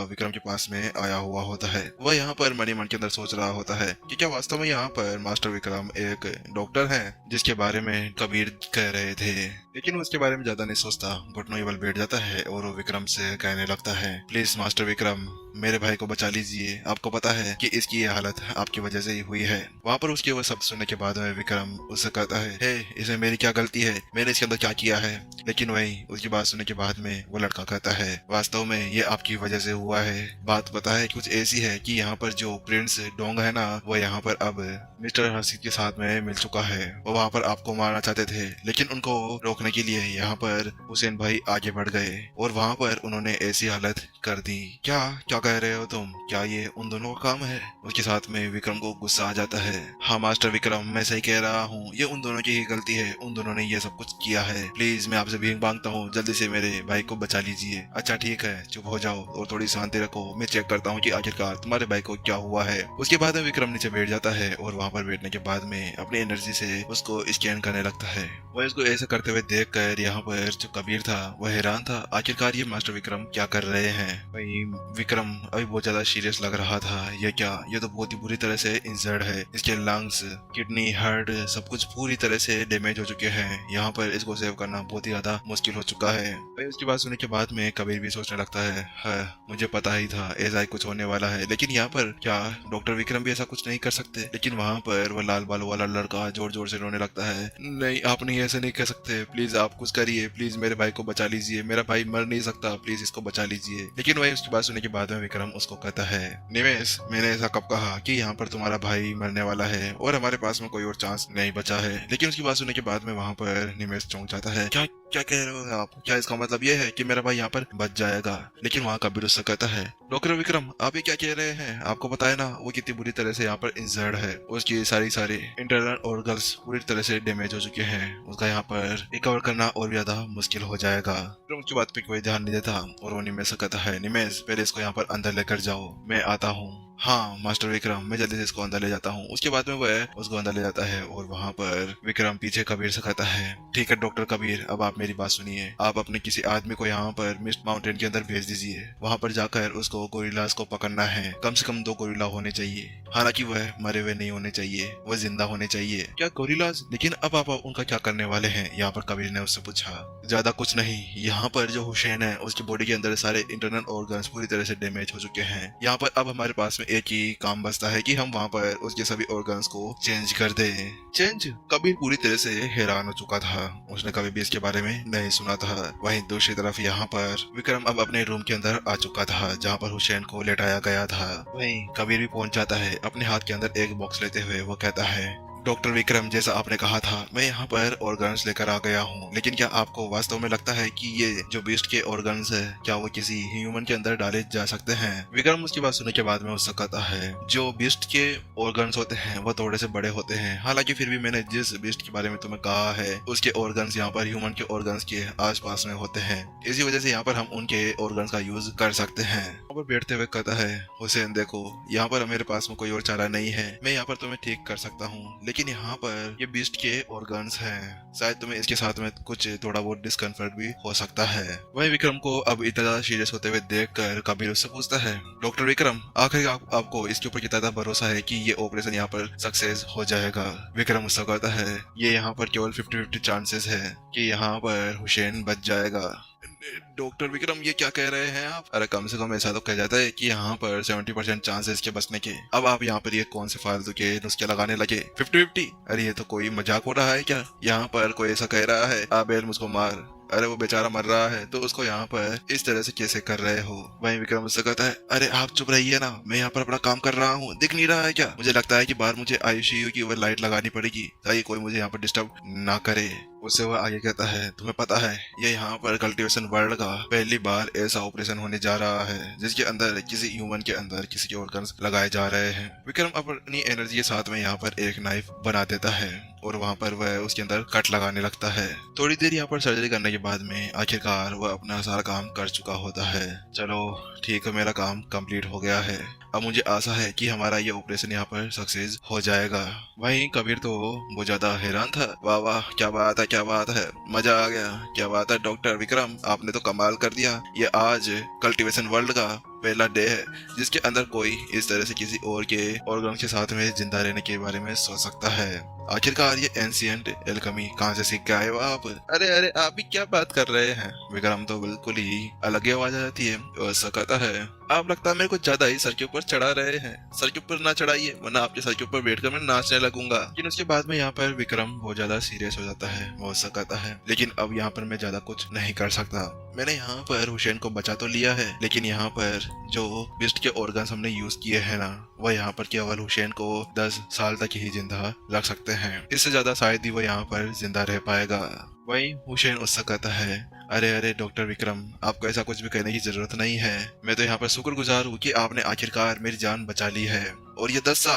विक्रम के पास में आया हुआ होता है। वह यहाँ पर मन ही मन के अंदर सोच रहा होता है कि क्या वास्तव में यहाँ पर मास्टर विक्रम एक डॉक्टर है जिसके बारे में कबीर कह रहे थे। लेकिन वो इसके बारे में ज्यादा नहीं सोचता, घुटनों ही बल बैठ जाता है और वो विक्रम से कहने लगता है, प्लीज मास्टर विक्रम, मेरे भाई को बचा लीजिए। आपको पता है कि इसकी ये हालत आपकी वजह से ही हुई है। वहाँ पर उसके वो शब्द सुनने के बाद में विक्रम उससे कहता है, हे इसमें मेरी क्या गलती है, मैंने इसके अंदर क्या किया है। लेकिन वही उसकी बात सुनने के बाद में वो लड़का कहता है, वास्तव में ये आपकी वजह से हुआ है। बात पता है कुछ ऐसी है कि यहाँ पर जो प्रिंस डोंग है ना, वो यहाँ पर अब मिस्टर हर्षित के साथ में मिल चुका है। वो वहाँ पर आपको मारना चाहते थे, लेकिन उनको रोकने के लिए यहाँ पर हुसैन भाई आगे बढ़ गए और वहाँ पर उन्होंने ऐसी हालत कर दी। क्या क्या कह रहे हो तुम, क्या ये उन दोनों का काम है। उसके साथ में विक्रम को गुस्सा आ जाता है। हाँ मास्टर विक्रम, मैं सही कह रहा हूँ, ये उन दोनों की ही गलती है, उन दोनों ने ये सब कुछ किया है। प्लीज मैं आपसे भीख मांगता हूँ, जल्दी से मेरे भाई को बचा लीजिए। अच्छा ठीक है, चुप हो जाओ और थोड़ी शांति रखो, मैं चेक करता हूँ कि आखिरकार तुम्हारे भाई को क्या हुआ है। उसके बाद में विक्रम नीचे बैठ जाता है और वहाँ पर बैठने के बाद में अपनी एनर्जी से उसको स्कैन करने लगता है। वह इसको ऐसे करते हुए देख कर यहाँ पर जो कबीर था वह हैरान था, आखिरकार ये मास्टर विक्रम क्या कर रहे हैं। वही विक्रम अभी बहुत ज्यादा सीरियस लग रहा था। ये क्या, ये तो बहुत ही बुरी तरह से इंजर्ड है। इसके लंग्स, किडनी, हार्ट सब कुछ पूरी तरह से डैमेज हो चुके हैं। यहाँ पर इसको सेव करना बहुत ही ज्यादा मुश्किल हो चुका है। वही उसकी बात सुनने के बाद में कबीर भी सोचने लगता है, हाँ, मुझे पता ही था ऐसा ही कुछ होने वाला है। लेकिन यहाँ पर क्या डॉक्टर विक्रम भी ऐसा कुछ नहीं कर सकते। लेकिन वहाँ पर वह लाल बालों वाला लड़का जोर जोर से रोने लगता है, नहीं आप नहीं ऐसे नहीं कर सकते, प्लीज आप कुछ करिए, प्लीज मेरे भाई को बचा लीजिए, मेरा भाई मर नहीं सकता, प्लीज इसको बचा लीजिए। लेकिन वही उसकी बात सुनने के बाद में विक्रम उसको कहता है, निमेश, मैंने ऐसा कब कहा कि यहाँ पर तुम्हारा भाई मरने वाला है और हमारे पास में कोई और चांस नहीं बचा है। लेकिन उसकी बात सुनने के बाद में वहाँ पर निमेश चौंक जाता है, क्या क्या कह रहे हो आप, क्या इसका मतलब ये है कि मेरा भाई यहाँ पर बच जाएगा। लेकिन वहाँ कबीर उससे कहता है, डॉक्टर विक्रम आप ये क्या कह रहे हैं, आपको पता है ना वो कितनी बुरी तरह से यहाँ पर इंजर्ड है, उसकी सारी इंटरनल ऑर्गन्स पूरी तरह से डैमेज हो चुके हैं, उसका यहाँ पर रिकवर करना और भी ज्यादा मुश्किल हो जाएगा। फिर उसकी बात पे कोई ध्यान नहीं देता और वो निमेश से कहता है, निमेश पहले इसको यहाँ पर अंदर लेकर जाओ, मैं आता हूँ। हाँ मास्टर विक्रम, मैं जल्दी से इसको अंदर ले जाता हूँ। उसके बाद में वह उसको अंदर ले जाता है और वहाँ पर विक्रम पीछे कबीर से कहता है, ठीक है डॉक्टर कबीर, अब आप मेरी बात सुनिए, आप अपने किसी आदमी को यहाँ पर मिस्ट माउंटेन के अंदर भेज दीजिए। वहाँ पर जाकर उसको गोरिल्लास को पकड़ना है, कम से कम 2 गोरिल्ला होने चाहिए, हालांकि वह मरे हुए नहीं होने चाहिए, वह जिंदा होने चाहिए। क्या गोरिल्लास, लेकिन अब आप उनका क्या करने वाले हैं, यहाँ पर कबीर ने उससे पूछा। ज्यादा कुछ नहीं, यहाँ पर जो हुसैन है उसकी बॉडी के अंदर सारे इंटरनल ऑर्गन्स पूरी तरह से डैमेज हो चुके हैं। यहाँ पर अब हमारे पास में एक ही काम बचता है कि हम वहाँ पर उसके सभी ऑर्गन्स को चेंज कर दें। चेंज? कबीर पूरी तरह से हैरान हो चुका था, उसने कभी भी इसके बारे में नहीं सुना था। वहीं दूसरी तरफ यहाँ पर विक्रम अब अपने रूम के अंदर आ चुका था जहाँ पर हुसैन को लेटाया गया था। वहीं कबीर भी पहुंच जाता है, अपने हाथ के अंदर एक बॉक्स लेते हुए वो कहता है, डॉक्टर विक्रम जैसा आपने कहा था मैं यहाँ पर ऑर्गन्स लेकर आ गया हूँ, लेकिन क्या आपको वास्तव में लगता है कि ये जो बीस्ट के ऑर्गन्स है क्या वो किसी ह्यूमन के अंदर डाले जा सकते हैं। विक्रम उसकी बात सुनने के बाद में उससे कहता है, जो बीस्ट के ऑर्गन्स होते हैं वो थोड़े से बड़े होते हैं, हालांकि फिर भी मैंने जिस बीस्ट के बारे में तुम्हें कहा है उसके ऑर्गन्स यहाँ पर ह्यूमन के ऑर्गन्स के आस पास में होते हैं, इसी वजह से यहाँ पर हम उनके ऑर्गन्स का यूज कर सकते हैं। यहाँ पर बैठते हुए कहता है, हुसैन देखो यहाँ पर मेरे पास में कोई और चारा नहीं है, मैं यहाँ पर तुम्हें ठीक कर सकता हूँ, लेकिन यहाँ पर ये बीस्ट के ऑर्गन्स हैं, शायद तुम्हें इसके साथ में कुछ थोड़ा बहुत डिस्कम्फर्ट भी हो सकता है। वही विक्रम को अब इतना ज्यादा सीरियस होते हुए देखकर कबीर उससे पूछता है, डॉक्टर विक्रम आखिर आपको इसके ऊपर कितना भरोसा है कि ये ऑपरेशन यहाँ पर सक्सेस हो जाएगा। विक्रम उससे कहता है, ये यहाँ पर केवल 50-50 चांसेस है कि यहाँ पर हुसैन बच जाएगा। डॉक्टर विक्रम ये क्या कह रहे हैं आप, अरे कम से कम ऐसा तो कह जाता है कि यहाँ पर 70% चांसेस के बचने के, अब आप यहाँ पर ये कौन से फालतू के नुस्खे लगाने लगे 50-50। अरे ये तो कोई मजाक हो रहा है क्या, यहाँ पर कोई ऐसा कह रहा है आबेल मुझको मार, अरे वो बेचारा मर रहा है तो उसको यहाँ पर इस तरह से कैसे कर रहे हो। वहीं विक्रम उससे कहता है, अरे आप चुप रहिए ना, मैं यहाँ पर अपना काम कर रहा हूँ, दिख नहीं रहा है क्या, मुझे लगता है कि बाहर मुझे आईसीयू की वो लाइट लगानी पड़ेगी ताकि कोई मुझे यहाँ पर डिस्टर्ब ना करे। उससे वह आगे कहता है, तुम्हें पता है ये यहाँ पर कल्टीवेशन वर्ल्ड का पहली बार ऐसा ऑपरेशन होने जा रहा है जिसके अंदर किसी ह्यूमन के अंदर किसी के ऑर्गन्स लगाए जा रहे हैं। विक्रम अपनी एनर्जी के साथ में यहाँ पर एक नाइफ बना देता है और वहाँ पर वह उसके अंदर कट लगाने लगता है। थोड़ी देर यहाँ पर सर्जरी करने के बाद में आखिरकार वह अपना सारा काम कर चुका होता है। चलो ठीक है, मेरा काम कंप्लीट हो गया है, अब मुझे आशा है कि हमारा ये ऑपरेशन यहाँ पर सक्सेस हो जाएगा। वहीं कबीर तो बहुत ज्यादा हैरान था, वाह वाह क्या बात है, क्या बात है, मजा आ गया, क्या बात है डॉक्टर विक्रम, आपने तो कमाल कर दिया, ये आज कल्टीवेशन वर्ल्ड का पहला डे है जिसके अंदर कोई इस तरह से किसी और के ऑर्गन के साथ में जिंदा रहने के बारे में सोच सकता है। आखिरकार ये एंशिएंट एल्केमी कहाँ से सीख के आए हो आप? अरे अरे आप भी क्या बात कर रहे हैं? विक्रम तो बिल्कुल ही अलग ही आवाज आ जाती है और ऐसा कहता है, आप लगता है मेरे को ज्यादा ही सर के ऊपर चढ़ा रहे हैं। सर के ऊपर ना चढ़ाइए वरना आपके सर के ऊपर बैठकर मैं नाचने लगूंगा। लेकिन उसके बाद में यहाँ पर विक्रम बहुत ज्यादा सीरियस हो जाता है, वो ऐसा कहता है, लेकिन अब यहाँ पर मैं ज्यादा कुछ नहीं कर सकता। मैंने यहाँ पर हुसैन को बचा तो लिया है, लेकिन यहाँ पर जो बिस्ट के ऑर्गन्स हमने यूज किए हैं ना, वह यहाँ पर केवल हुसैन को 10 साल तक ही जिंदा रख सकते हैं। इससे ज्यादा शायद ही वो यहाँ पर जिंदा रह पाएगा। वही हुसैन उससे कहता है, अरे अरे डॉक्टर विक्रम, आपको ऐसा कुछ भी कहने की जरूरत नहीं है। मैं तो यहाँ पर शुक्रगुजार हूँ कि आपने आखिरकार मेरी जान बचा ली है, और ये 10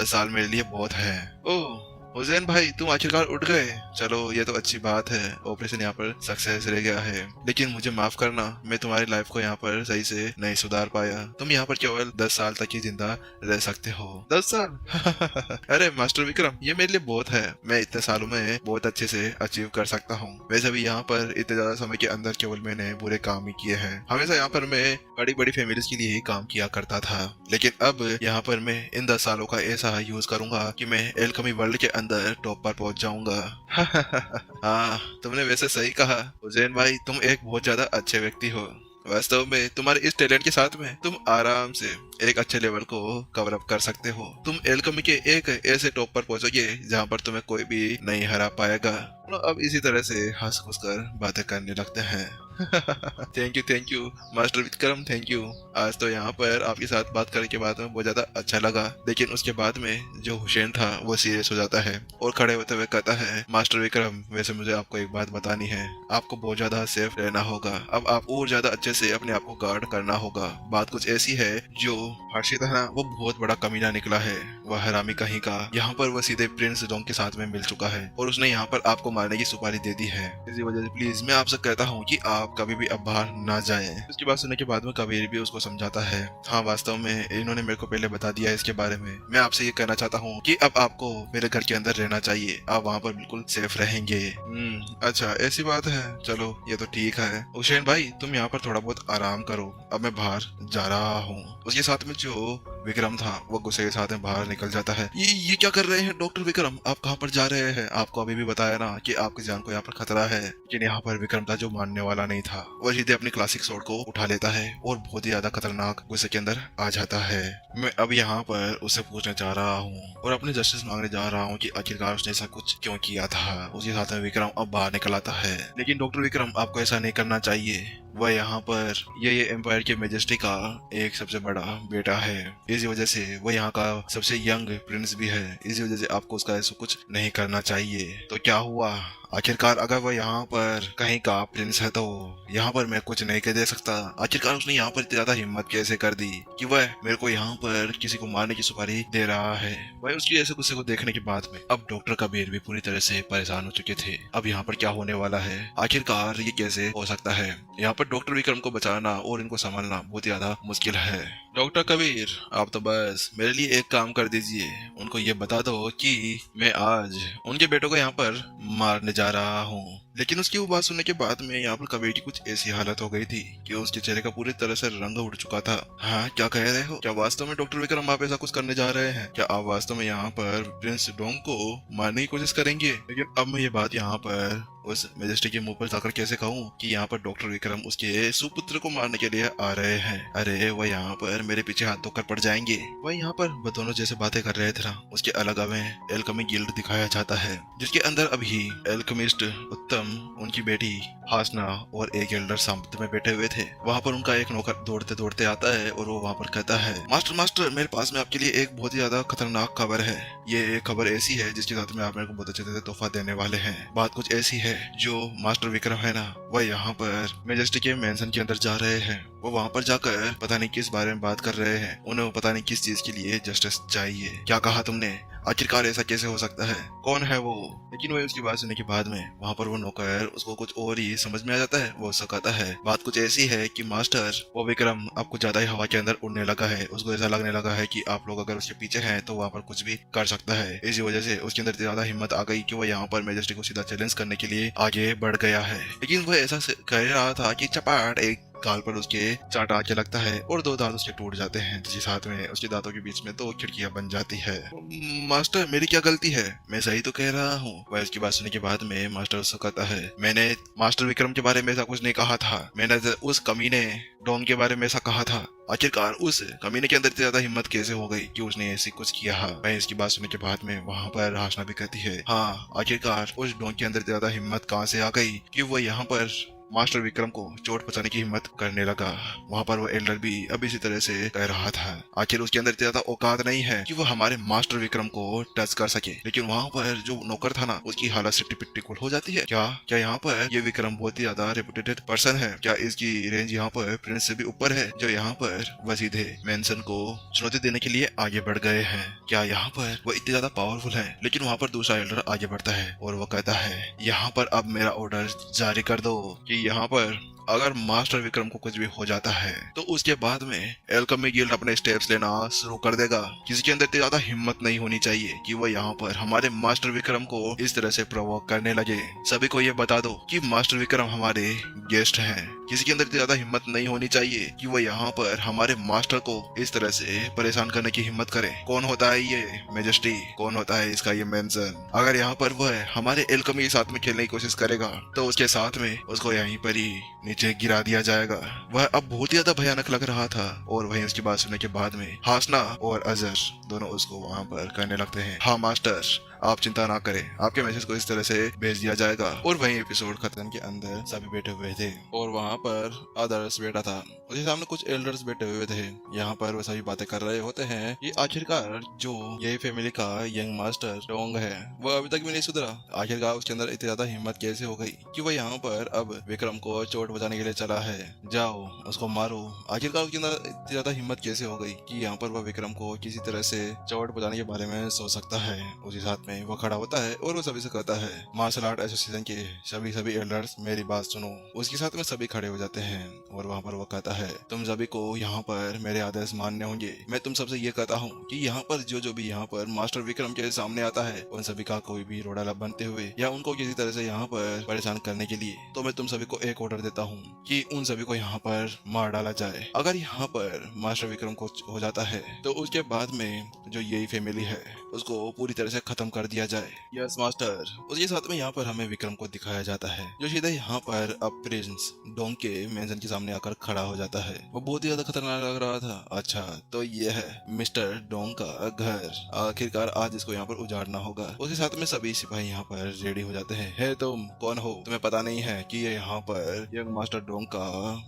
साल मेरे लिए बहुत है। ओह हुसैन भाई, तुम आखिरकार उठ गए। चलो ये तो अच्छी बात है, ऑपरेशन यहाँ पर सक्सेस रह गया है। लेकिन मुझे माफ करना, मैं तुम्हारी लाइफ को यहाँ पर सही से नहीं सुधार पाया। तुम यहाँ पर केवल 10 साल तक ही जिंदा रह सकते हो। 10 साल? अरे मास्टर विक्रम, ये मेरे लिए बहुत है। मैं इतने सालों में बहुत अच्छे से अचीव कर सकता हूँ। वैसे भी यहाँ पर इतने ज्यादा समय के अंदर केवल मैंने बुरे काम ही किए हैं। हमेशा यहाँ पर मैं बड़ी बड़ी फैमिलीज के लिए ही काम किया करता था, लेकिन अब यहाँ पर मैं इन 10 सालों का ऐसा यूज करूंगा कि मैं एल्केमी वर्ल्ड के अंदर टॉप पर पहुंच जाऊंगा। हाँ, तुमने वैसे सही कहा हुसैन भाई, तुम एक बहुत ज्यादा अच्छे व्यक्ति हो। वास्तव में तुम्हारे इस टैलेंट के साथ में तुम आराम से एक अच्छे लेवल को कवर अप कर सकते हो। तुम एल्केमी के एक ऐसे टॉप पर पहुंचोगे जहां पर तुम्हें कोई भी नहीं हरा पाएगा। अब इसी तरह से हंस खुश कर बातें करने लगते हैं। Thank you master Vikram, thank you. आज तो यहाँ पर आपके साथ बात करने के बाद में बहुत ज्यादा अच्छा लगा। लेकिन उसके बाद में जो हुसैन था वो सीरियस हो जाता है और खड़े होते हुए कहता है, मास्टर विक्रम, वैसे मुझे आपको एक बात बतानी है। आपको बहुत ज्यादा सेफ रहना होगा। अब आप और ज्यादा अच्छे से अपने आप को गार्ड करना होगा। बात कुछ ऐसी है, जो हर्षित है ना, वो बहुत बड़ा कमीना निकला है। वह हरामी कहीं का यहाँ पर वह सीधे प्रिंस डोंग के साथ में मिल चुका है और उसने यहाँ पर आपको मारने की सुपारी दे दी है। इसी वजह से प्लीज मैं आपसे कहता हूँ कि आप कभी भी अब बाहर ना जाएं। उसकी बात सुनने के बाद में कबीर भी उसको समझाता है, हाँ वास्तव में इन्होंने मेरे को पहले बता दिया है इसके बारे में। मैं आपसे ये कहना चाहता हूँ कि अब आपको मेरे घर के अंदर रहना चाहिए। आप वहाँ पर बिल्कुल सेफ रहेंगे। अच्छा ऐसी बात है, चलो ये तो ठीक है। हुसैन भाई, तुम यहाँ पर थोड़ा बहुत आराम करो, अब मैं बाहर जा रहा हूँ। उसके साथ में जो विक्रम था वो गुस्से के साथ में बाहर निकल जाता है। ये क्या कर रहे हैं डॉक्टर विक्रम? आप कहाँ पर जा रहे हैं? आपको अभी भी बताया ना कि आपकी जान को यहाँ पर खतरा है। लेकिन यहाँ पर विक्रम था जो मानने वाला नहीं था। वो सीधे अपनी क्लासिक स्वॉर्ड को उठा लेता है और बहुत ही ज्यादा खतरनाक गुस्से के अंदर आ जाता है। मैं अब यहाँ पर उससे पूछने जा रहा हूँ और अपने जस्टिस मांगने जा रहा हूँ कि आखिरकार उसने ऐसा कुछ क्यों किया था। उसके साथ में विक्रम अब बाहर निकल आता है। लेकिन डॉक्टर विक्रम, आपको ऐसा नहीं करना चाहिए। वह यहाँ पर ये एम्पायर के मेजेस्टी का एक सबसे बड़ा बेटा है। इसी वजह से वह यहाँ का सबसे यंग प्रिंस भी है। इसी वजह से आपको उसका ऐसा कुछ नहीं करना चाहिए। तो क्या हुआ? आखिरकार अगर वह यहाँ पर कहीं का प्रिंस है तो यहाँ पर मैं कुछ नहीं कह दे सकता। आखिरकार उसने यहाँ पर इतनी ज्यादा हिम्मत कैसे कर दी कि वह मेरे को यहाँ पर किसी को मारने की सुपारी दे रहा है। वह उसकी ऐसे गुस्से को देखने के बाद में अब डॉक्टर कबीर भी पूरी तरह से परेशान हो चुके थे। अब यहाँ पर क्या होने वाला है? आखिरकार ये कैसे हो सकता है? यहाँ पर डॉक्टर विक्रम को बचाना और इनको संभालना बहुत ज्यादा मुश्किल है। डॉक्टर कबीर, आप तो बस मेरे लिए एक काम कर दीजिए। उनको ये बता दो कि मैं आज उनके बेटों को यहाँ पर मारने जा रहा हूँ। लेकिन उसकी वो बात सुनने के बाद में यहाँ पर कबीर की कुछ ऐसी हालत हो गई थी कि उसके चेहरे का पूरी तरह से रंग उड़ चुका था। हाँ, क्या कह रहे हो? क्या वास्तव में डॉक्टर विक्रम आप ऐसा कुछ करने जा रहे हैं? क्या आप वास्तव में यहाँ पर प्रिंस डोंग को मारने की कोशिश करेंगे? लेकिन अब मैं ये बात यहाँ पर उस मेजेस्टी के मुंह पर जाकर कैसे कहूँ कि यहाँ पर डॉक्टर विक्रम उसके सुपुत्र को मारने के लिए आ रहे हैं? अरे वह यहाँ पर मेरे पीछे हाथ धोकर पड़ जाएंगे। वह यहाँ पर वो दोनों जैसे बातें कर रहे थे ना, उसके अलग हमें एल्केमी गिल्ड दिखाया जाता है, जिसके अंदर अभी एल्केमिस्ट उत्तम, उनकी बेटी हासना और एक एल्डर सामंत में बैठे हुए थे। वहाँ पर उनका एक नौकर दौड़ते दौड़ते आता है और वो वहाँ पर कहता है, मास्टर मेरे पास में आपके लिए एक बहुत ही ज्यादा खतरनाक खबर है। ये खबर ऐसी है जिसके साथ में आप मेरे को बहुत अच्छे से तोहफा देने वाले हैं। बात कुछ ऐसी है, जो मास्टर विक्रम है ना, वह यहाँ पर मेजेस्टी के मेंशन के अंदर जा रहे हैं। वो वहाँ पर जाकर पता नहीं किस बारे में बात कर रहे हैं। उन्हें पता नहीं किस चीज के लिए जस्टिस चाहिए। क्या कहा तुमने? आखिरकार ऐसा कैसे हो सकता है? कौन है वो? लेकिन वह उसकी बात सुनने के बाद में वहाँ पर वो नौकर उसको कुछ और ही समझ में आ जाता है। वो उससे कहता है, बात कुछ ऐसी है कि मास्टर, वो विक्रम अब कुछ ज्यादा ही हवा के अंदर उड़ने लगा है। उसको ऐसा लगने लगा है कि आप लोग अगर उसके पीछे हैं तो वहाँ पर कुछ भी कर सकता है। इसी वजह से उसके अंदर ज्यादा हिम्मत आ गई कि वो यहाँ पर मेजेस्टी को सीधा चैलेंज करने के लिए आगे बढ़ गया है। लेकिन वह ऐसा कह रहा था कि चपाट एक गाल पर उसके चाटा आके लगता है और 2 दांत उसके टूट जाते हैं, जिसके साथ में उसके दांतों के बीच में 2 खिड़कियां बन जाती है। मास्टर मेरी क्या गलती है, मैं सही तो कह रहा हूँ। वह इसकी बात सुनने के बाद में मास्टर उससे कहता है, मैंने मास्टर विक्रम के बारे में ऐसा कुछ नहीं कहा था, मैंने उस कमीने डोंग के बारे में ऐसा कहा था। आखिरकार उस कमीने के अंदर इतनी ज्यादा हिम्मत कैसे हो गई कि उसने ऐसी कुछ किया। वह इसकी बात सुनने के बाद में वहाँ पर हाशना भी कहती है, हाँ आखिरकार उस डोंग के अंदर इतनी ज्यादा हिम्मत कहाँ से आ गई कि वो यहाँ पर मास्टर विक्रम को चोट पहुंचाने की हिम्मत करने लगा। वहाँ पर वो एल्डर भी अब इसी तरह से कह रहा था, आखिर उसके अंदर इतनी ज्यादा औकात नहीं है कि वो हमारे मास्टर विक्रम को टच कर सके। लेकिन वहाँ पर जो नौकर था ना, उसकी हालत से टिपिटिकुल हो जाती है। क्या क्या यहाँ पर ये विक्रम बहुत ही ज्यादा रेपुटेड पर्सन है? क्या इसकी रेंज यहाँ पर प्रिंस से भी ऊपर है, जो यहाँ पर वह सीधे मेंशन को चुनौती देने के लिए आगे बढ़ गए हैं? क्या यहाँ पर वो इतने ज्यादा पावरफुल है? लेकिन वहाँ पर दूसरा एल्डर आगे बढ़ता है और वो कहता है, यहाँ पर अब मेरा ऑर्डर जारी कर दो कि यहाँ पर अगर मास्टर विक्रम को कुछ भी हो जाता है तो उसके बाद में एल्केमी गिल्ड अपने स्टेप्स लेना शुरू कर देगा। किसी के अंदर इतनी ज्यादा हिम्मत नहीं होनी चाहिए कि वो यहाँ पर हमारे मास्टर विक्रम को इस तरह से प्रोवोक करने लगे। सभी को ये बता दो कि मास्टर विक्रम हमारे गेस्ट हैं। किसी के अंदर इतनी ज्यादा हिम्मत नहीं होनी चाहिए कि वो यहाँ पर हमारे मास्टर को इस तरह से परेशान करने की हिम्मत करे। कौन होता है ये मेजेस्टी? कौन होता है इसका ये मेंशन? अगर यहाँ पर वह हमारे एल्केमी के साथ में खेलने की कोशिश करेगा तो उसके साथ में उसको यहीं पर ही नीचे गिरा दिया जाएगा। वह अब बहुत ही ज्यादा भयानक लग रहा था और वहीं उसकी बात सुनने के बाद में हासना और अजर दोनों उसको वहां पर कहने लगते हैं, हाँ मास्टर आप चिंता ना करें, आपके मैसेज को इस तरह से भेज दिया जाएगा। और वहीं एपिसोड खत्म के अंदर सभी बैठे हुए थे और वहां पर आदर्श बैठा था, उसके सामने कुछ एल्डर्स बैठे हुए थे। यहाँ पर वो सभी बातें कर रहे होते हैं कि आखिरकार जो ये फैमिली का यंग मास्टर डोंग है वो अभी तक भी नहीं सुधरा। आखिरकार उसके अंदर इतनी ज्यादा हिम्मत कैसे हो गई कि वो यहाँ पर अब विक्रम को चोट बचाने के लिए चला है। जाओ उसको मारो। आखिरकार उसके अंदर इतनी ज्यादा हिम्मत कैसे हो गई कि यहाँ पर वह विक्रम को किसी तरह से चोट बचाने के बारे में सोच सकता है। उसी साथ में वो खड़ा होता है और वो सभी से कहता है, मार्शल आर्ट एसोसिएशन के सभी एल्डर्स मेरी बात सुनो। उसके साथ में सभी खड़े हो जाते हैं और वहाँ पर वो कहता है, तुम सभी को यहाँ पर मेरे आदेश मानने होंगे। मैं तुम सबसे ये कहता हूँ कि यहाँ पर जो भी यहाँ पर मास्टर विक्रम के सामने आता है उन सभी का कोई भी रोड़ा बनते हुए या उनको किसी तरह से यहाँ पर परेशान करने के लिए, तो मैं तुम सभी को एक ऑर्डर देता हूँ कि उन सभी को यहाँ पर मार डाला जाए। अगर यहाँ पर मास्टर विक्रम को हो जाता है तो उसके बाद में जो यही फैमिली है उसको पूरी तरह से खत्म कर दिया जाए। Yes master. उसके साथ में यहाँ पर हमें विक्रम को दिखाया जाता है जो सीधा यहाँ पर अब प्रिंस डोंग के मेंशन के सामने आकर खड़ा हो जाता है। वो बहुत ही ज्यादा खतरनाक लग रहा था। अच्छा तो ये है मिस्टर डोंग का घर, आखिरकार आज इसको यहाँ पर उजाड़ना होगा। उसके साथ में सभी सिपाही यहाँ पर रेडी हो जाते हैं। है तुम कौन हो? तुम्हें पता नहीं है कि ये यहाँ पर यंग मास्टर डोंग का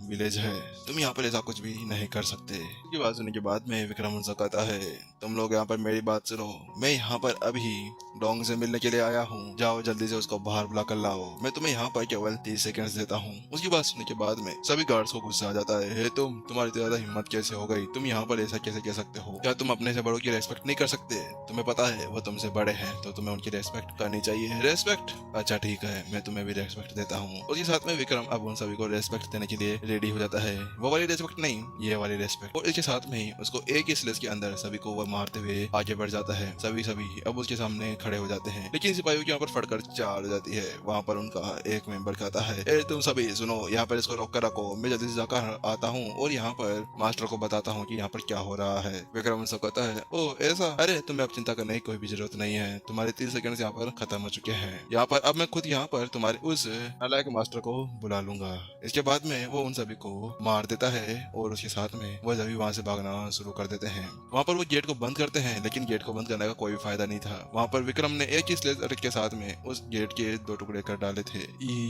विलेज है, तुम यहाँ पर ऐसा कुछ भी नहीं कर सकते। इसकी बात सुनने के बाद में विक्रम उनसे कहता है, तुम लोग यहाँ पर मेरी बात सुनो, मैं यहाँ पर अभी डोंग से मिलने के लिए आया हूँ, जाओ जल्दी से उसको बाहर बुला कर लाओ, मैं तुम्हें यहाँ पर केवल 30 सेकंड्स देता हूँ। उसकी बात सुनने के बाद में सभी गार्ड्स को गुस्सा आ जाता है, तुम्हारी इतनी ज्यादा हिम्मत कैसे हो गई? तुम यहाँ पर ऐसा कैसे कह सकते हो? क्या तुम अपने से बड़ों की रेस्पेक्ट नहीं कर सकते? तुम्हें पता है वो तुमसे बड़े हैं तो तुम्हें उनकी रेस्पेक्ट करनी चाहिए। रेस्पेक्ट? अच्छा ठीक है, मैं तुम्हें भी रेस्पेक्ट देता हूँ। उसके साथ में विक्रम अब उन सभी को रेस्पेक्ट देने के लिए रेडी हो जाता है। वो वाली रेस्पेक्ट नहीं, ये वाली रेस्पेक्ट। और इसके साथ में ही उसको एक ही स्लेज के अंदर सभी को वह मारते हुए आगे बढ़ जाता है। सभी अब उसके सामने खड़े हो जाते हैं, लेकिन सिपाहियों के यहाँ पर फटकर चाल हो जाती है। वहाँ पर उनका एक मेंबर कहता है, ए तुम सभी सुनो, यहाँ पर इसको रोक कर रखो, मैं जल्दी से जाकर आता हूँ और यहाँ पर मास्टर को बताता हूँ कि यहाँ पर क्या हो रहा है। विक्रम उनसे कहता है, ओ ऐसा? अरे तुम्हें अब चिंता करने की कोई भी जरूरत नहीं है, तुम्हारे 30 सेकंड यहाँ पर खत्म हो चुके हैं। यहाँ पर अब मैं खुद यहाँ पर तुम्हारे उस नालायक मास्टर को बुला लूंगा। इसके बाद में वो उन सभी को मार देता है और उसके साथ में वो सभी वहाँ से भागना शुरू कर देते हैं। वहाँ पर वो गेट को बंद करते हैं, लेकिन गेट को बंद करने का कोई फायदा नहीं था। वहाँ पर विक्रम ने एक ही स्लेज के साथ में उस गेट के 2 टुकड़े कर डाले थे।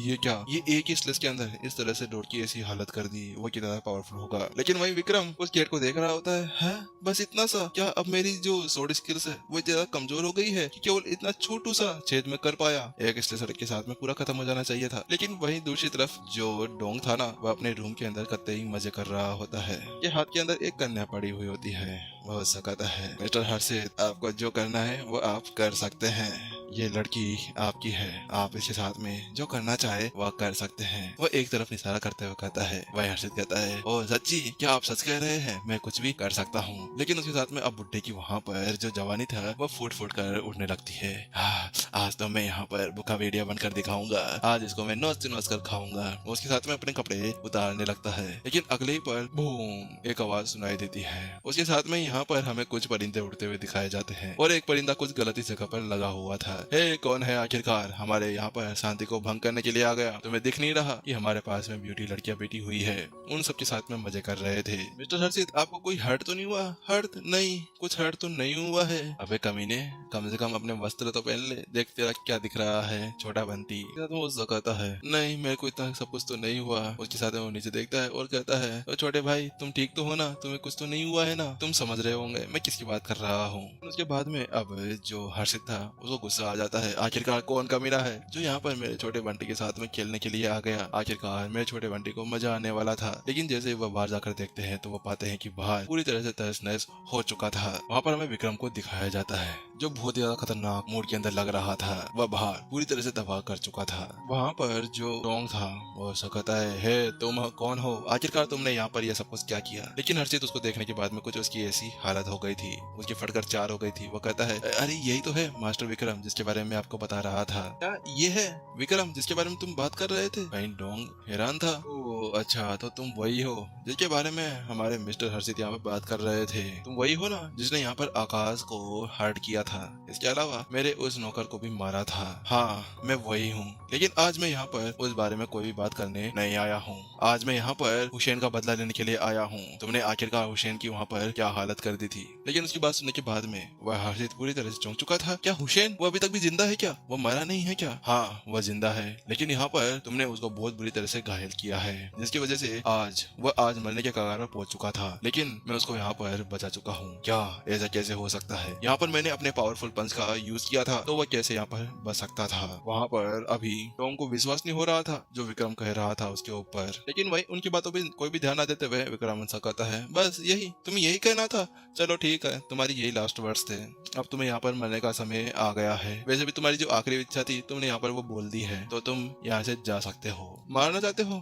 ये क्या? ये एक ही स्लेज के अंदर इस तरह से डोर की ऐसी हालत कर दी, वो कितना पावरफुल होगा। लेकिन वही विक्रम उस गेट को देख रहा होता है, बस इतना सा? क्या अब मेरी जो स्वॉर्ड स्किल्स है वो ज्यादा कमजोर हो गई है कि केवल इतना छोटू सा छेद में कर पाया? एक स्लेज के साथ में पूरा खत्म हो जाना चाहिए था। लेकिन वही दूसरी तरफ जो डोंग था ना, वह अपने रूम के अंदर कतई मजे कर रहा होता है। ये हाथ के अंदर एक कन्या पड़ी हुई होती है। वो उससे कहता है, मिस्टर हर्षित, आपको जो करना है वो आप कर सकते हैं। ये लड़की आपकी है, आप इसके साथ में जो करना चाहे वह कर सकते हैं। वह एक तरफ इशारा करते हुए कहता है। वह हर्षित कहता है, ओ सच्ची, क्या आप सच कह रहे हैं? मैं कुछ भी कर सकता हूँ। लेकिन उसके साथ में अब बुड्ढे की वहाँ पर जो जवानी था वह फूट फूट कर उठने लगती है। आज तो मैं यहाँ पर भूखा भेड़िया बनकर दिखाऊंगा, आज इसको मैं नोच नोच कर खाऊंगा। उसके साथ में अपने कपड़े उतारने लगता है, लेकिन अगले ही पल बूम एक आवाज सुनाई देती है। उसके साथ में यहाँ पर हमें कुछ परिंदे उड़ते हुए दिखाए जाते हैं और एक परिंदा कुछ गलत ही जगह पर लगा हुआ था। हे, कौन है आखिरकार हमारे यहाँ पर शांति को भंग करने के लिए आ गया? तुम्हें दिख नहीं रहा कि हमारे पास में ब्यूटी लड़कियां बैठी हुई है? उन सबके साथ में मजे कर रहे थे। मिस्टर हर्षित, आपको कोई हर्ट तो नहीं हुआ? हर्ट नहीं, कुछ हर्ट तो नहीं हुआ है। अबे कमीने, कम से कम अपने वस्त्र तो पहन ले, देख तेरा क्या दिख रहा है छोटा बंटी। वो कहता है, नहीं मेरे को इतना सब कुछ तो नहीं हुआ। उसके साथ में वो नीचे देखता है और कहता है, ओ छोटे भाई, तुम ठीक तो हो ना? तुम्हें कुछ तो नहीं हुआ है ना? तुम समझ रहे होंगे मैं किसकी बात कर रहा हूँ। उसके बाद में अब जो हर्षित था उसको गुस्सा आ जाता है। आखिरकार कौन कमीना है जो यहाँ पर मेरे छोटे बंटी के साथ में खेलने के लिए आ गया? आखिरकार मेरे छोटे बंटी को मजा आने वाला था। लेकिन जैसे वह बाहर जाकर देखते हैं तो वो पाते हैं कि बाहर पूरी तरह से तहस नहस हो चुका था। वहाँ पर हमें विक्रम को दिखाया जाता है जो बहुत ज्यादा खतरनाक मूड के अंदर लग रहा था। वह बाहर पूरी तरह से तबाह कर चुका था। वहाँ पर जो डोंग था वो कहता है, हे तुम कौन हो? आखिरकार तुमने यहाँ पर यह सब कुछ क्या किया? लेकिन हर्षित उसको देखने के बाद में कुछ उसकी ऐसी हालत हो गई थी, उसकी फटकर चार हो गई थी। वो कहता है, अरे यही तो है मास्टर विक्रम जिसके बारे में आपको बता रहा था। क्या ये है विक्रम जिसके बारे में तुम बात कर रहे थे? कहीं डोंग हैरान था। ओ अच्छा, तो तुम वही हो जिसके बारे में हमारे मिस्टर हर्षित यहाँ पे बात कर रहे थे। तुम वही हो ना जिसने यहाँ पर आकाश को हर्ट किया था, इसके अलावा मेरे उस नौकर को भी मारा था। हाँ मैं वही हूँ, लेकिन आज मैं यहाँ पर उस बारे में कोई भी बात करने नहीं आया हूँ। आज मैं यहाँ पर हुसैन का बदला लेने के लिए आया हूँ। तुमने आखिरकार हुसैन की वहाँ पर क्या हालत कर दी थी? लेकिन उसकी बात सुनने के बाद में वह हर्षित पूरी तरह से चौंक चुका था। क्या हुसैन वो अभी तक भी जिंदा है क्या? वो मरा नहीं है क्या? हाँ वह जिंदा है, लेकिन यहाँ पर तुमने उसको बहुत बुरी तरह से घायल किया है, जिसकी वजह से आज मरने के कगार पर पहुंच चुका था। लेकिन मैं उसको यहाँ पर बचा चुका हूँ। क्या ऐसा कैसे हो सकता है? यहाँ पर मैंने अपने पावरफुल पंच का यूज किया था तो वह कैसे यहाँ पर बच सकता था? वहाँ पर अभी टॉम को विश्वास नहीं हो रहा था जो विक्रम कह रहा था उसके ऊपर। लेकिन वही उनकी बातों पे कोई भी ध्यान न देते हुए विक्रम ऐसा कहता है, बस यही तुम्हें यही कहना था? चलो ठीक है, तुम्हारी यही लास्ट वर्ड्स थे। अब तुम्हें यहाँ पर मरने का समय आ गया है। वैसे भी तुम्हारी जो आखिरी इच्छा थी तुमने यहाँ पर वो बोल दी है, तो तुम यहाँ से जा सकते हो। मारना चाहते हो?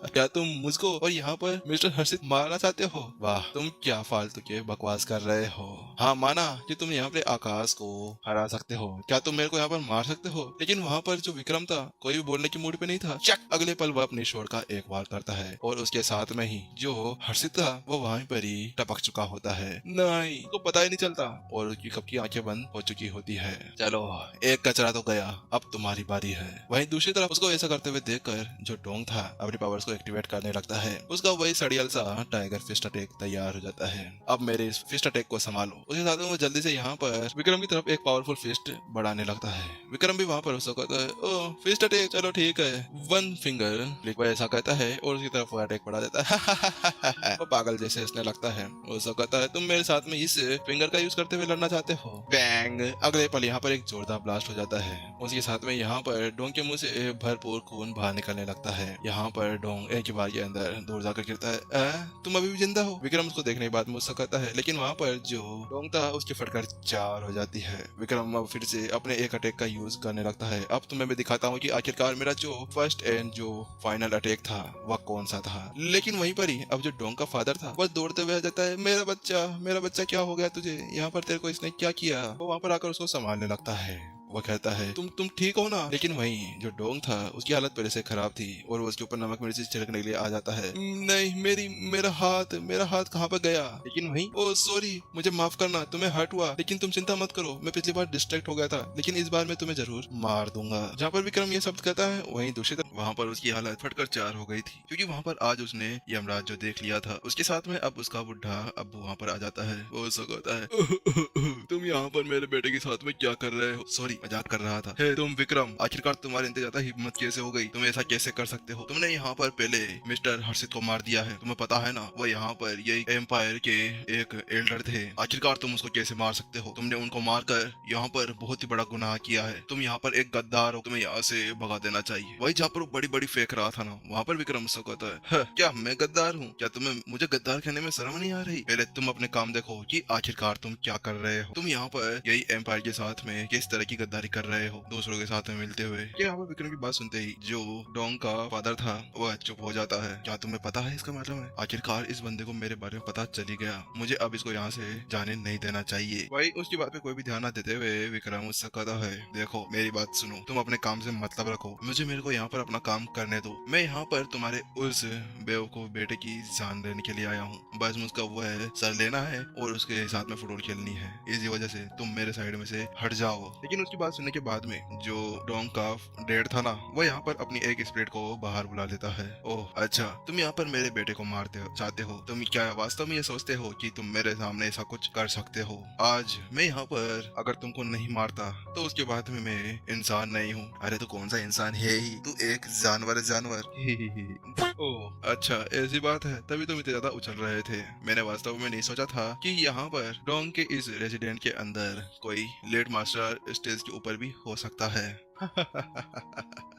क्या तुम मुझको और यहाँ पर मिस्टर हर्षित मारना चाहते हो? वाह, तुम क्या फालतू के बकवास कर रहे हो। हाँ माना कि तुम यहाँ पे आकाश को हरा सकते हो, क्या तुम मेरे को यहाँ पर मार सकते हो? लेकिन वहाँ पर जो विक्रम था कोई भी बोलने की मूड पे नहीं था। चक, अगले पल वह अपने शोर का एक वार करता है और उसके साथ में ही जो हर्षित था वो वहीं पर ही टपक चुका होता है। नहीं तो पता ही नहीं चलता और उसकी कब की आंखें बंद हो चुकी होती है। चलो एक कचरा तो गया, अब तुम्हारी बारी है। वहीं दूसरी तरफ उसको ऐसा करते हुए देखकर जो डोंग था अपनी पावर्स को एक्टिवेट करने लगता है। उसका वही सड़ियल सा टाइगर फिस्ट अटैक तैयार हो जाता है। अब मेरे इस फिस्ट अटैक को संभालो। उसके साथ में वो जल्दी से यहाँ पर विक्रम की तरफ एक पावरफुल फिस्ट बढ़ाने लगता है। विक्रम भी वहाँ पर उसको कहता है, ओ फिस्ट अटैक, चलो ठीक है, वन फिंगर। वो ऐसा कहता है और उसकी तरफ वो अटैक बढ़ा देता है। वो पागल जैसे हंसने लगता है। वो ऐसा कहता है, तुम मेरे साथ में इस फिंगर का यूज करते हुए लड़ना चाहते हो? बैंग, अगले पल यहाँ पर एक जोरदार ब्लास्ट हो जाता है। उसके साथ में यहाँ पर डोंग के मुंह से भरपूर खून बाहर निकलने लगता है। यहाँ पर डोंग एक ही बार के अंदर दूर जाकर गिरता है। तुम अभी भी जिंदा हो? विक्रम उसको देखने के बाद मुझसे कहता है, लेकिन वहाँ पर जो डोंग था उसकी फटकर चार हो जाती है। विक्रम अब फिर से अपने एक अटैक का यूज करने लगता है। अब तुम्हें मैं दिखाता हूँ कि आखिरकार मेरा जो फर्स्ट एंड जो फाइनल अटैक था वह कौन सा था। लेकिन वहीं पर ही अब जो डोंग का फादर था वह दौड़ते हुए आ जाता है, मेरा बच्चा क्या हो गया तुझे? यहाँ पर तेरे को इसने क्या किया? वो वहाँ पर आकर उसको संभालने लगता है। वो कहता है, तुम ठीक हो ना? लेकिन वहीं जो डोंग था उसकी हालत पहले से खराब थी और वो उसके ऊपर नमक मिर्ची छिड़कने के लिए आ जाता है। नहीं, मेरा हाथ कहाँ पर गया? लेकिन वहीं, ओ सॉरी, मुझे माफ करना, तुम्हें हर्ट हुआ, लेकिन तुम चिंता मत करो, मैं पिछली बार डिस्ट्रैक्ट हो गया था, लेकिन इस बार मैं तुम्हें जरूर मार दूंगा। जहाँ पर विक्रम ये शब्द कहता है वहीं दूसरी तरफ वहाँ पर उसकी हालत फटकर चार हो गई थी, क्योंकि वहाँ पर आज उसने यमराज जो देख लिया था उसके साथ में अब उसका बुढ़ा अब्बू वहाँ पर आ जाता है। वो उसको कहता है, तुम यहाँ पर मेरे बेटे के साथ में क्या कर रहे हो? सॉरी, मजाक कर रहा था। हे तुम विक्रम, आखिरकार तुम्हारे इतनी ज्यादा हिम्मत कैसे हो गई? तुम ऐसा कैसे कर सकते हो? तुमने यहाँ पर पहले मिस्टर हर्षित को मार दिया है, तुम्हें पता है ना? वो यहाँ पर यही एम्पायर के एक एल्डर थे। आखिरकार तुम उसको कैसे मार सकते हो? तुमने उनको मारकर यहाँ पर बहुत ही बड़ा गुनाह किया है। तुम यहाँ पर एक गद्दार हो, तुम्हें यहाँ से भगा देना चाहिए। वही जहाँ पर वो बड़ी बड़ी फेंक रहा था ना, वहाँ पर विक्रम से कहता है, क्या मैं गद्दार हूँ? क्या तुम्हें मुझे गद्दार कहने में शर्म नहीं आ रही? पहले तुम अपने काम देखो कि आखिरकार तुम क्या कर रहे हो। तुम यहाँ पर यही एम्पायर के साथ में किस तरह की गद्दारी कर रहे हो दूसरों के साथ में मिलते हुए। यहाँ पर विक्रम की बात सुनते ही जो डोंग का फादर था वह चुप हो जाता है। क्या तुम्हें पता है इसका मतलब है? आखिरकार इस बंदे को मेरे बारे में पता चली गया, मुझे अब इसको यहाँ से जाने नहीं देना चाहिए। भाई उसकी बात पे कोई भी ध्यान न देते हुए विक्रम उससे कहता है, देखो मेरी बात सुनो, तुम अपने काम से मतलब रखो, मुझे मेरे को यहाँ पर अपना काम करने दो। मैं यहाँ पर तुम्हारे उस बेवकूफ बेटे की जान लेने के लिए आया हूँ। बस मुझका वो है सर लेना है और उसके साथ में फुटबॉल खेलनी है। इसी वजह से तुम मेरे साइड में से हट जाओ। लेकिन उसकी बात सुनने के बाद में जो डोंग का डैड था ना वो यहाँ पर अपनी एक स्पिरिट को बाहर बुला लेता है। ओह अच्छा, तुम यहाँ पर मेरे बेटे को मारते हो चाहते हो? तुम क्या वास्तव में ये सोचते हो कि तुम मेरे सामने ऐसा कुछ कर सकते हो? आज मैं यहाँ पर अगर तुमको नहीं मारता तो उसके बाद में मैं इंसान नहीं हूँ। अरे तू कौन सा इंसान है ही, तू एक जानवर है जानवर। ओह अच्छा ऐसी बात है, तभी तुम इतने ज्यादा उछल रहे थे। मैंने वास्तव में नहीं सोचा था कि यहाँ पर डोंग के इस रेजिडेंट के अंदर कोई लेट मास्टर स्टेज के ऊपर भी हो सकता है।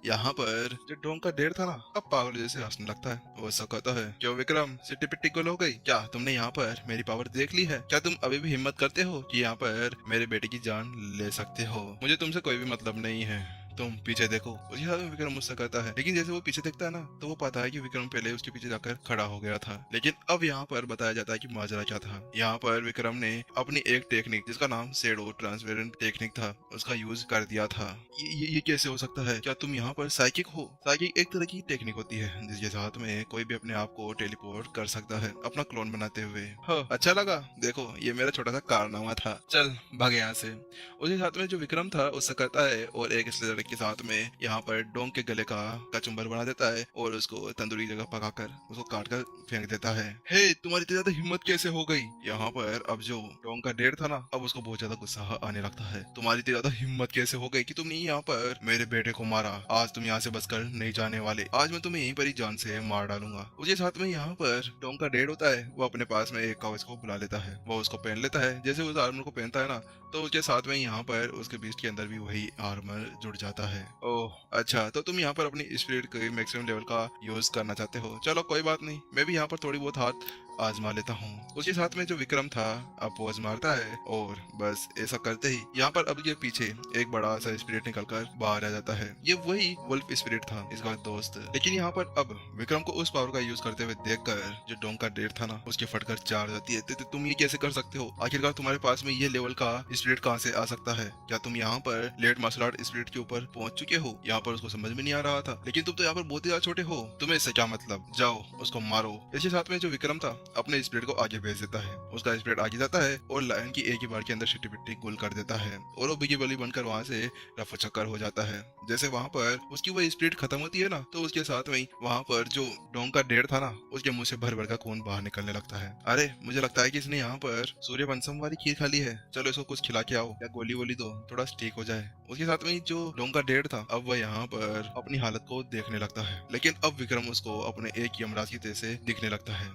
यहाँ पर जो डोंग का डेढ़ था ना अब पागल जैसे हंसने लगता है। वो ऐसा कहता है, क्यों विक्रम सिटी पिट्टी गुल हो गई क्या? तुमने यहाँ पर मेरी पावर देख ली है? क्या तुम अभी भी हिम्मत करते हो कि यहाँ पर मेरे बेटे की जान ले सकते हो? मुझे तुमसे कोई भी मतलब नहीं है, तुम पीछे देखो। उसके साथ में विक्रम मुझसे कहता है, लेकिन जैसे वो पीछे देखता है ना तो वो पाता है कि विक्रम पहले उसके पीछे जाकर खड़ा हो गया था। लेकिन अब यहाँ पर बताया जाता है कि माजरा क्या था। यहाँ पर विक्रम ने अपनी एक टेक्निक जिसका नाम शेडो ट्रांसपेरेंट टेक्निक था उसका यूज कर दिया था। ये कैसे हो सकता है? क्या तुम यहाँ पर साइकिक हो? साइकिक एक तरह की टेक्निक होती है जिसके साथ में कोई भी अपने आप को टेलीपोर्ट कर सकता है अपना क्लोन बनाते हुए। हाँ अच्छा लगा, देखो ये मेरा छोटा सा कारनामा था, चल भाग यहाँ से। उसके साथ में जो विक्रम था उससे कहता है और एक के साथ में यहाँ पर डोंग के गले का कचुम्बर बना देता है और उसको तंदूरी जगह पकाकर उसको काट कर फेंक देता है। हे तुम्हारी इतनी ज्यादा हिम्मत कैसे हो गई? यहाँ पर अब जो डोंग का डेढ़ था ना अब उसको बहुत ज्यादा गुस्सा आने लगता है। तुम्हारी इतनी ज्यादा हिम्मत कैसे हो गई कि तुमने यहाँ पर मेरे बेटे को मारा? आज तुम यहाँ से बचकर नहीं जाने वाले, आज मैं तुम्हें यहीं पर ही जान से मार डालूंगा। उसके साथ में यहाँ पर डोंग का डेढ़ होता है वो अपने पास में एक कागज को बुला लेता है, वो उसको पहन लेता है। जैसे उस आर्मर को पहनता है ना तो उसके साथ में यहाँ पर उसके बीस्ट के अंदर भी वही आर्मर जुड़ जाता है। ओह अच्छा, तो तुम यहाँ पर अपनी स्पिरिट के मैक्सिमम लेवल का यूज करना चाहते हो? चलो कोई बात नहीं, मैं भी यहाँ पर थोड़ी बहुत हाथ आजमा लेता हूँ। उसके साथ में जो विक्रम था अब पोज मारता है और बस ऐसा करते ही यहाँ पर अब ये पीछे एक बड़ा सा स्पिरिट निकलकर बाहर आ जाता है। ये वही वुल्फ स्पिरिट था इसका दोस्त। लेकिन यहाँ पर अब विक्रम को उस पावर का यूज करते हुए देखकर जो डोंग का डेढ़ था ना उसकी फटकर चार्ज जाती है। तुम ये कैसे कर सकते हो? आखिरकार तुम्हारे पास में ये लेवल का स्पिरिट कहाँ से आ सकता है? क्या तुम यहाँ पर लेट मार्शल आर्ट स्पिरिट के ऊपर पहुंच चुके हो? यहाँ पर उसको समझ में नहीं आ रहा था, लेकिन तुम तो यहाँ पर बहुत ही ज्यादा छोटे हो, तुम्हें इससे क्या मतलब? जाओ उसको मारो। इसके साथ में जो विक्रम था अपने स्पिरिट को आगे भेज देता है। उसका स्पिरिट आगे जाता है और लायन की एक ही बार के अंदर शिट्टी पिट्टी गुल कर देता है और वो बिगी बली बनकर वहां से रफू चक्कर हो जाता है। जैसे वहां पर उसकी वो स्पिरिट खत्म होती है ना तो उसके साथ में वहां पर जो डोंग का डेढ़ था ना उसके मुंह से भर भर का खून बाहर निकलने लगता है। अरे मुझे लगता है कि इसने यहाँ पर सूर्यवंशम वाली खीर खा ली है, चलो इसको कुछ खिला के आओ या गोली वोली दो थोड़ा ठीक हो जाए। उसके साथ में जो डोंग का डेढ़ था अब वह यहाँ पर अपनी हालत को देखने लगता है, लेकिन अब विक्रम उसको अपने एक यमराज की तरह से दिखने लगता है।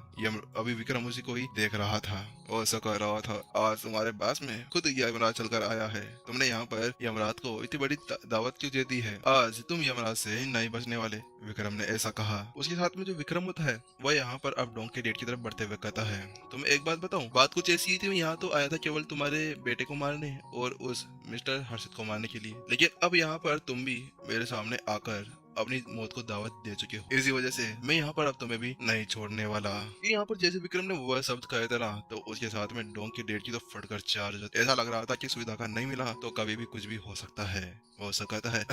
अभी विक्रम उसी को ही देख रहा था और ऐसा कह रहा था, आज तुम्हारे पास में खुद यमराज चलकर आया है, तुमने यहाँ पर यमराज को इतनी बड़ी दावत क्यों दे दी है? आज तुम यमराज से नहीं बचने वाले, विक्रम ने ऐसा कहा। उसके साथ में जो विक्रम होता है वह यहाँ पर अब डोंग के डेट की तरफ बढ़ते हुए कहता है, तुम एक बात बताऊं, बात कुछ ऐसी थी, मैं यहाँ तो आया था केवल तुम्हारे बेटे को मारने और उस मिस्टर हर्षित को मारने के लिए, लेकिन अब यहाँ पर तुम भी मेरे सामने आकर अपनी मौत को दावत दे चुके हो। इसी वजह से मैं यहाँ पर अब तुम्हें भी नहीं छोड़ने वाला। यहाँ पर जैसे विक्रम ने वह शब्द कहे थे ना तो उसके साथ में डोंग की डेट की तो फटकर चार्ज। ऐसा लग रहा था कि सुविधा का नहीं मिला तो कभी भी कुछ भी हो सकता है। वो ऐसा कहता है,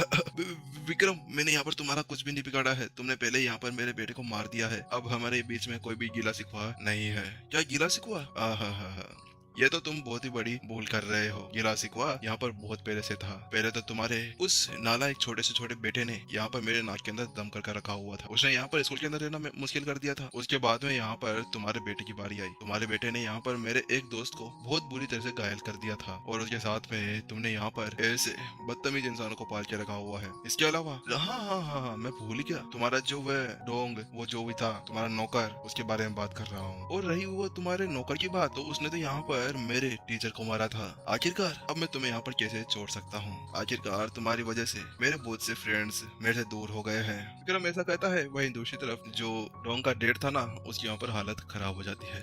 विक्रम मैंने यहाँ पर तुम्हारा कुछ भी नहीं बिगाड़ा है, तुमने पहले यहाँ पर मेरे बेटे को मार दिया है, अब हमारे बीच में कोई भी गिला शिकवा नहीं है। क्या गिला शिकवा? ये तो तुम बहुत ही बड़ी भूल कर रहे हो। गिला शिकवा यहाँ पर बहुत पहले से था। पहले तो तुम्हारे उस नालायक छोटे से छोटे बेटे ने यहाँ पर मेरे नाक के अंदर दम कर रखा हुआ था, उसने यहाँ पर स्कूल के अंदर रहना मुश्किल कर दिया था। उसके बाद में यहाँ पर तुम्हारे बेटे की बारी आई, तुम्हारे बेटे ने यहाँ पर मेरे एक दोस्त को बहुत बुरी तरह से घायल कर दिया था और उसके साथ में तुमने यहाँ पर ऐसे बदतमीज इंसानों को पाल के रखा हुआ है। इसके अलावा हाँ मैं भूल गया, तुम्हारा जो वह डोंग वो जो भी था तुम्हारा नौकर, उसके बारे में बात कर रहा हूँ। और रही वो तुम्हारे नौकर की बात, तो उसने तो यहाँ पर पर मेरे टीचर को मारा था। आखिरकार अब मैं तुम्हें यहाँ पर कैसे छोड़ सकता हूँ? आखिरकार तुम्हारी वजह से मेरे बहुत से फ्रेंड्स मेरे से दूर हो गए हैं। विक्रम ऐसा कहता है। वहीं दूसरी तरफ जो डोंग का डेट था ना, उसकी यहाँ पर हालत खराब हो जाती है।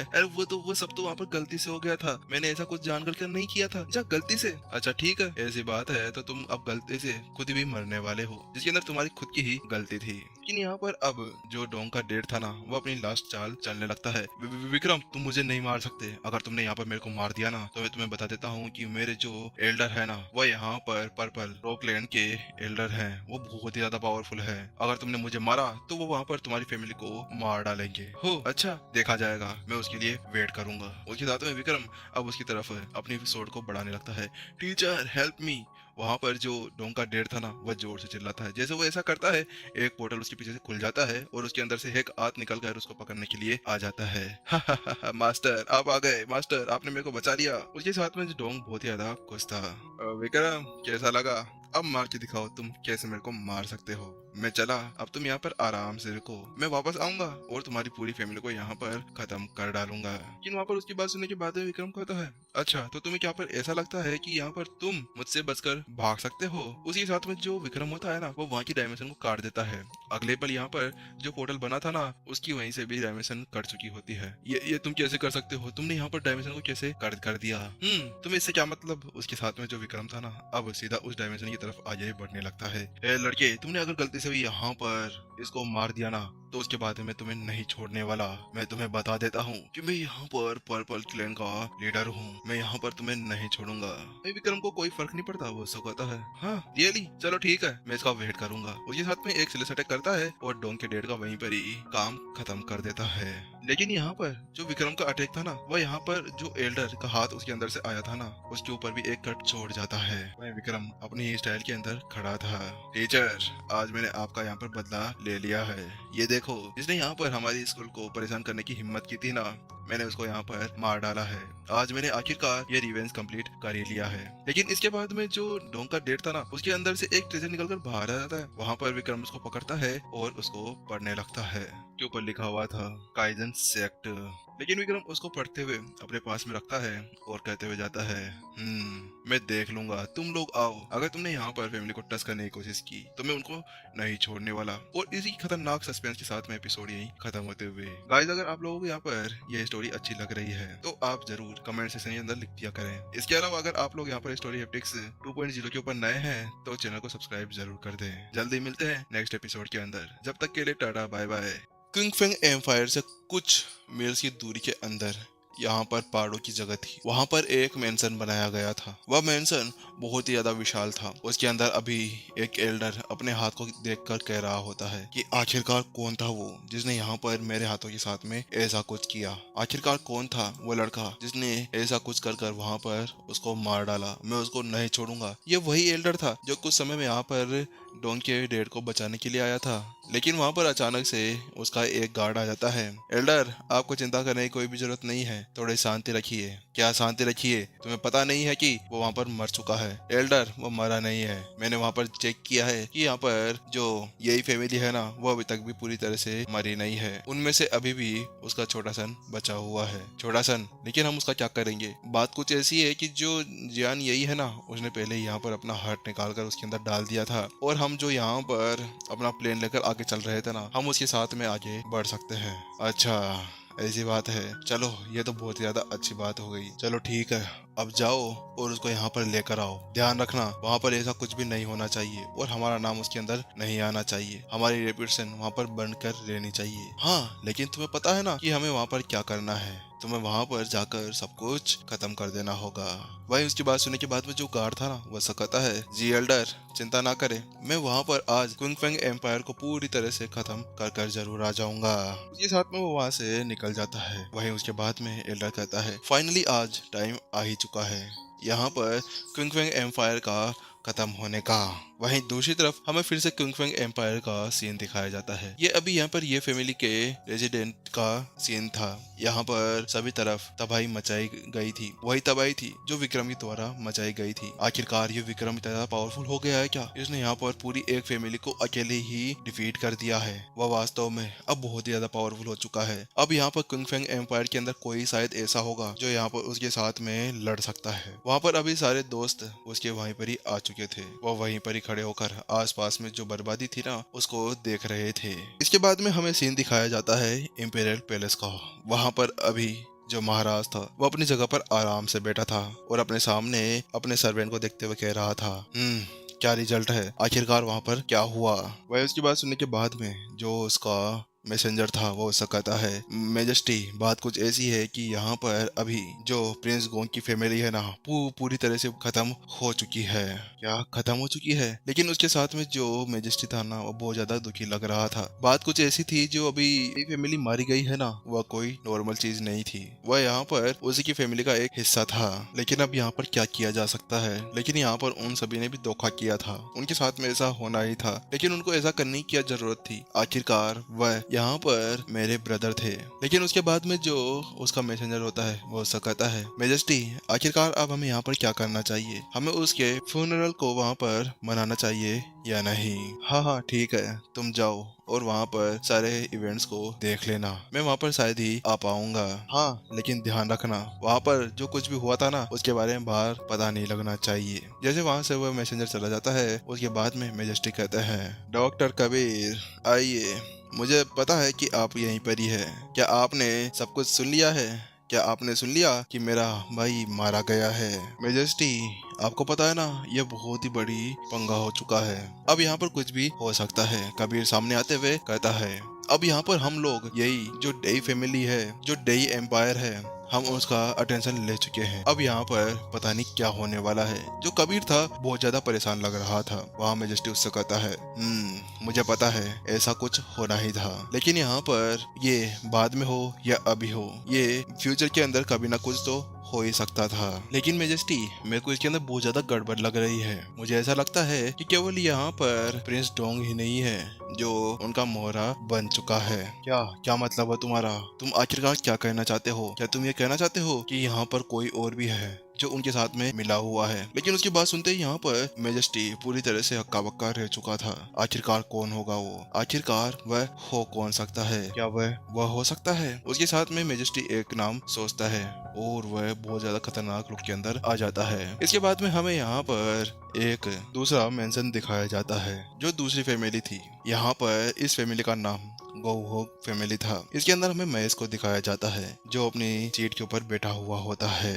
अरे वो सब तो वहाँ पर गलती से हो गया था। मैंने ऐसा कुछ जानकर के नहीं किया था। अच्छा गलती से? अच्छा ठीक है, ऐसी बात है तो तुम अब गलती से खुद भी मरने वाले हो, जिसके अंदर तुम्हारी खुद की ही गलती थी। लेकिन यहाँ पर अब जो डोंग का डेट था ना, वो अपनी लास्ट चाल चलने लगता है। विक्रम तुम मुझे नहीं मार सकते। अगर तुमने यहाँ पर मेरे को मार दिया ना, तो मैं तुम्हें बता देता हूँ कि मेरे जो एल्डर है ना, वो यहाँ पर पर्पल रॉकलैंड के एल्डर हैं। वो बहुत ही ज्यादा पावरफुल है। अगर तुमने मुझे मारा तो वो वहाँ पर तुम्हारी फैमिली को मार डालेंगे। हो अच्छा, देखा जाएगा, मैं उसके लिए वेट करूंगा। उसके साथ में विक्रम अब उसकी तरफ अपनी स्वॉर्ड को बढ़ाने लगता है। Teacher help me. वहां पर जो डोंग का डेड था ना, वह जोर से चिल्लाता है। जैसे वो ऐसा करता है, एक पोर्टल उसके पीछे से खुल जाता है और उसके अंदर से एक हाथ निकल कर उसको पकड़ने के लिए आ जाता है। मास्टर आप आ गए। मास्टर आपने मेरे को बचा लिया। उसके साथ में जो डोंग बहुत ही ज्यादा खुश था। विक्रम कैसा लगा? अब मार के दिखाओ तुम कैसे मेरे को मार सकते हो। मैं चला, अब तुम यहाँ पर आराम से रुको। मैं वापस आऊंगा और तुम्हारी पूरी फैमिली को यहाँ पर खत्म कर डालूंगा। लेकिन वहाँ पर उसकी बात सुनने के बाद विक्रम कहता है, अच्छा तो तुम्हें क्या पर ऐसा लगता है कि यहाँ पर तुम मुझसे बचकर भाग सकते हो? उसी साथ में जो विक्रम होता है ना, वो वहाँ की डायमेंशन को काट देता है। अगले पल यहाँ पर जो पोर्टल बना था ना, उसकी वहीं से भी डायमेंशन कट चुकी होती है। ये तुम कैसे कर सकते हो? तुमने यहाँ पर डायमेंशन को कैसे कर दिया? तुम्हें इससे क्या मतलब? उसके साथ में जो विक्रम था ना, अब सीधा उस डायमेंशन की तरफ आगे बढ़ने लगता है। ए लड़के, तुमने अगर गलती से भी यहाँ पर इसको मार दिया ना, तो उसके बाद मैं तुम्हें नहीं छोड़ने वाला। मैं तुम्हें बता देता हूँ कि मैं यहाँ पर पर्पल क्लैन का लीडर हूँ। मैं यहाँ पर तुम्हें नहीं छोड़ूंगा। विक्रम को कोई फर्क नहीं पड़ता, वो सब कहता है हाँ रियली, चलो ठीक है, मैं इसका वेट करूंगा। उसके साथ में एक सिलेस अटैक करता है और डोंग के डेड का वहीं पर ही काम खत्म कर देता है। लेकिन यहाँ पर जो विक्रम का अटैक था ना, वह यहाँ पर जो एल्डर का हाथ उसके अंदर से आया था ना, उसके ऊपर भी एक कट छोड़ जाता है। वह विक्रम अपनी स्टाइल के अंदर खड़ा था। टीचर आज मैंने आपका यहाँ पर बदला ले लिया है। ये देखो, जिसने यहाँ पर हमारी स्कूल को परेशान करने की हिम्मत की थी ना, मैंने उसको यहाँ पर मार डाला है। आज मैंने आखिरकार ये रिवेंज कंप्लीट कर ही लिया है। लेकिन इसके बाद में जो डोंग का डेट था ना, उसके अंदर से एक ट्रेजर निकलकर बाहर आ जाता है। वहाँ पर विक्रम उसको पकड़ता है और उसको पढ़ने लगता है। के ऊपर लिखा हुआ था काइजन सेक्ट। लेकिन विक्रम उसको पढ़ते हुए अपने पास में रखता है और कहते हुए जाता है, मैं देख लूंगा, तुम लोग आओ। अगर तुमने यहाँ पर फैमिली को टच करने की कोशिश की तो मैं उनको नहीं छोड़ने वाला। और इसी खतरनाक सस्पेंस के साथ में एपिसोड यही खत्म होते हुए। गाइस अगर आप लोगों को यहाँ पर यह स्टोरी अच्छी लग रही है तो आप जरूर कमेंट सेक्शन के अंदर लिख दिया करें। इसके अलावा अगर आप लोग यहाँ पर स्टोरी हैप्टिक्स 2.0 के ऊपर नए हैं तो चैनल को सब्सक्राइब जरूर कर दें। जल्दी मिलते हैं नेक्स्ट एपिसोड के अंदर। जब तक के लिए tata bye bye. Qing Feng empire से कुछ मील्स की दूरी के अंदर यहाँ पर पहाड़ों की जगह थी। वहाँ पर एक मेंशन बनाया गया था। वह मेंशन बहुत ही ज्यादा विशाल था। उसके अंदर अभी एक एल्डर अपने हाथ को देखकर कह रहा होता है कि आखिरकार कौन था वो जिसने यहाँ पर मेरे हाथों के साथ में ऐसा कुछ किया? आखिरकार कौन था वो लड़का जिसने ऐसा कुछ कर कर वहाँ पर उसको मार डाला? मैं उसको नहीं छोड़ूंगा। ये वही एल्डर था जो कुछ समय में यहाँ पर डोंग के डेड को बचाने के लिए आया था। लेकिन वहाँ पर अचानक से उसका एक गार्ड आ जाता है। एल्डर आपको चिंता करने की कोई भी जरूरत नहीं है, थोड़ी शांति रखिए। क्या शांति रखिए? तुम्हें पता नहीं है कि वो वहाँ पर मर चुका है? एल्डर वो मरा नहीं है। मैंने वहाँ पर चेक किया है कि यहाँ पर जो यही फैमिली है ना, वो अभी तक भी पूरी तरह से मरी नहीं है। उनमें से अभी भी उसका छोटा सन बचा हुआ है। छोटा सन, लेकिन हम उसका क्या करेंगे? बात कुछ ऐसी है कि जो जियान यही है ना, उसने पहले यहाँ पर अपना हार्ट निकाल कर उसके अंदर डाल दिया था और हम जो यहाँ पर अपना प्लेन लेकर आगे चल रहे थे ना, हम उसके साथ में आगे बढ़ सकते हैं। अच्छा ऐसी बात है, चलो ये तो बहुत ज्यादा अच्छी बात हो गई। चलो ठीक है, अब जाओ और उसको यहाँ पर लेकर आओ। ध्यान रखना वहाँ पर ऐसा कुछ भी नहीं होना चाहिए और हमारा नाम उसके अंदर नहीं आना चाहिए। हमारी रेपुटेशन वहाँ पर बनकर रहनी चाहिए। हाँ लेकिन तुम्हें पता है ना कि हमें वहाँ पर क्या करना है? तुम्हें वहाँ पर जाकर सब कुछ खत्म कर देना होगा। वही उसकी बात सुनने के बाद में जो गार्ड था ना, वह कहता है, जी एल्डर चिंता ना करें, मैं वहाँ पर आज क्विंग फेंग एम्पायर को पूरी तरह से खत्म कर कर जरूर आ जाऊंगा। उसके साथ में वो वहाँ से निकल जाता है। वहीं उसके बाद में एल्डर कहता है, फाइनली आज टाइम आ ही चुका है। यहाँ पर क्विंग फेंग एम्पायर का खत्म होने का। वहीं दूसरी तरफ हमें फिर से कुंगफेंग एम्पायर का सीन दिखाया जाता है। ये अभी यहाँ पर ये फैमिली के रेजिडेंट का सीन था। यहाँ पर सभी तरफ तबाही मचाई गई थी, वही तबाही थी जो विक्रम के द्वारा मचाई गई थी। आखिरकार ये विक्रम इतना पावरफुल हो गया है क्या? इसने यहाँ पर पूरी एक फैमिली को अकेले ही डिफीट कर दिया है। वह वास्तव में अब बहुत ही ज्यादा पावरफुल हो चुका है। अब यहाँ पर कुंगफेंग एम्पायर के अंदर कोई शायद ऐसा होगा जो यहाँ पर उसके साथ में लड़ सकता है। वहाँ पर अभी सारे दोस्त उसके वहीं पर ही आ चुके थे। वह वहीं पर ही खड़े होकर आसपास में जो बर्बादी थी ना उसको देख रहे थे। इसके बाद में हमें सीन दिखाया जाता है इंपीरियल पैलेस का। वहाँ पर अभी जो महाराज था वो अपनी जगह पर आराम से बैठा था और अपने सामने अपने सर्वेंट को देखते हुए कह रहा था, क्या रिजल्ट है? आखिरकार वहाँ पर क्या हुआ? वह उसकी बात सुनने के बाद में जो उसका मैसेंजर था वो उससे कहता है, मेजेस्टी बात कुछ ऐसी है कि यहाँ पर अभी जो प्रिंस गोंग की फैमिली है ना पूरी तरह से खत्म हो चुकी है। क्या खत्म हो चुकी है? लेकिन उसके साथ में जो मेजेस्टी था ना वो बहुत ज्यादा दुखी लग रहा था। बात कुछ ऐसी थी, जो अभी ये फैमिली मारी गई है ना वह कोई नॉर्मल चीज नहीं थी। वह यहाँ पर उसी की फैमिली का एक हिस्सा था। लेकिन अब यहाँ पर क्या किया जा सकता है? लेकिन यहाँ पर उन सभी ने भी धोखा किया था। उनके साथ में ऐसा होना ही था, लेकिन उनको ऐसा करने की क्या जरूरत थी? आखिरकार वह यहाँ पर मेरे ब्रदर थे। लेकिन उसके बाद में जो उसका मैसेंजर होता है वो उससे कहता है, मेजेस्टी आखिरकार अब हमें यहाँ पर क्या करना चाहिए? हमें उसके फ्यूनरल को वहाँ पर मनाना चाहिए या नहीं? हाँ ठीक है, तुम जाओ और वहाँ पर सारे इवेंट्स को देख लेना। मैं वहाँ पर शायद ही आ पाऊंगा। हाँ लेकिन ध्यान रखना वहाँ पर जो कुछ भी हुआ था ना उसके बारे में बाहर पता नहीं लगना चाहिए। जैसे वहाँ से वह मैसेंजर चला जाता है उसके बाद में मेजेस्टिक कहते हैं, डॉक्टर कबीर आइए, मुझे पता है कि आप यहीं पर ही है। क्या आपने सब कुछ सुन लिया है? क्या आपने सुन लिया कि मेरा भाई मारा गया है? मेजेस्टी आपको पता है ना यह बहुत ही बड़ी पंगा हो चुका है। अब यहाँ पर कुछ भी हो सकता है। कबीर सामने आते हुए कहता है, अब यहाँ पर हम लोग यही जो डेई फैमिली है, जो डेई एम्पायर है, हम उसका अटेंशन ले चुके हैं। अब यहाँ पर पता नहीं क्या होने वाला है। जो कबीर था बहुत ज्यादा परेशान लग रहा था। वहाँ मेजेस्टी उससे कहता है, मुझे पता है ऐसा कुछ होना ही था, लेकिन यहाँ पर ये बाद में हो या अभी हो, ये फ्यूचर के अंदर कभी ना कुछ तो हो ही सकता था। लेकिन मेजेस्टी मेरे को इसके अंदर बहुत ज्यादा गड़बड़ लग रही है। मुझे ऐसा लगता है कि केवल यहाँ पर प्रिंस डोंग ही नहीं है जो उनका मोहरा बन चुका है। क्या क्या मतलब है तुम्हारा? तुम आखिरकार क्या कहना चाहते हो? क्या तुम ये कहना चाहते हो कि यहाँ पर कोई और भी है जो उनके साथ में मिला हुआ है? लेकिन उसकी बात सुनते ही यहाँ पर मेजेस्टी पूरी तरह से हक्का बक्का रह चुका था। आखिरकार कौन होगा वो? आखिरकार वह हो कौन सकता है? क्या वह हो सकता है? उसके साथ में मेजेस्टी एक नाम सोचता है और वह बहुत ज्यादा खतरनाक लुक के अंदर आ जाता है। इसके बाद में हमें यहाँ पर एक दूसरा मेंशन दिखाया जाता है जो दूसरी फैमिली थी। यहाँ पर इस फैमिली का नाम गोहोक फैमिली था। इसके अंदर हमें महेश को दिखाया जाता है जो अपनी सीट के ऊपर बैठा हुआ होता है।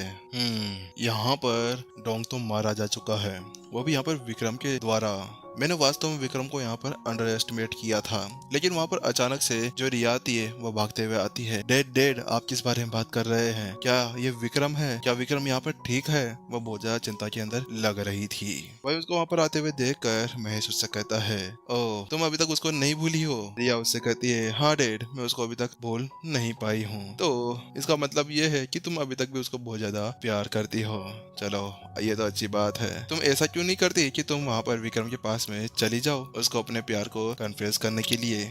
यहाँ पर डोंग तो मारा जा चुका है, वो भी यहाँ पर विक्रम के द्वारा। मैंने वास्तव में विक्रम को यहाँ पर अंडर एस्टिमेट किया था, लेकिन वहाँ पर अचानक से जो रिया आती है वो भागते हुए आती है। डैड आप किस बारे में बात कर रहे हैं? क्या ये विक्रम है? क्या विक्रम यहाँ पर ठीक है? वो बहुत ज्यादा चिंता के अंदर लग रही थी। वही उसको वहाँ पर आते हुए देखकर महेश उससे कहता है, ओह तुम अभी तक उसको नहीं भूली हो? रिया उससे कहती है, हाँ डैड मैं उसको अभी तक भूल नहीं पाई हूँ। तो इसका मतलब ये है कि तुम अभी तक भी उसको बहुत ज्यादा प्यार करती हो। चलो ये तो अच्छी बात है। तुम ऐसा क्यों नहीं करती कि तुम वहाँ पर विक्रम के पास में चली जाओ उसको अपने प्यार को कन्फेस करने के लिए?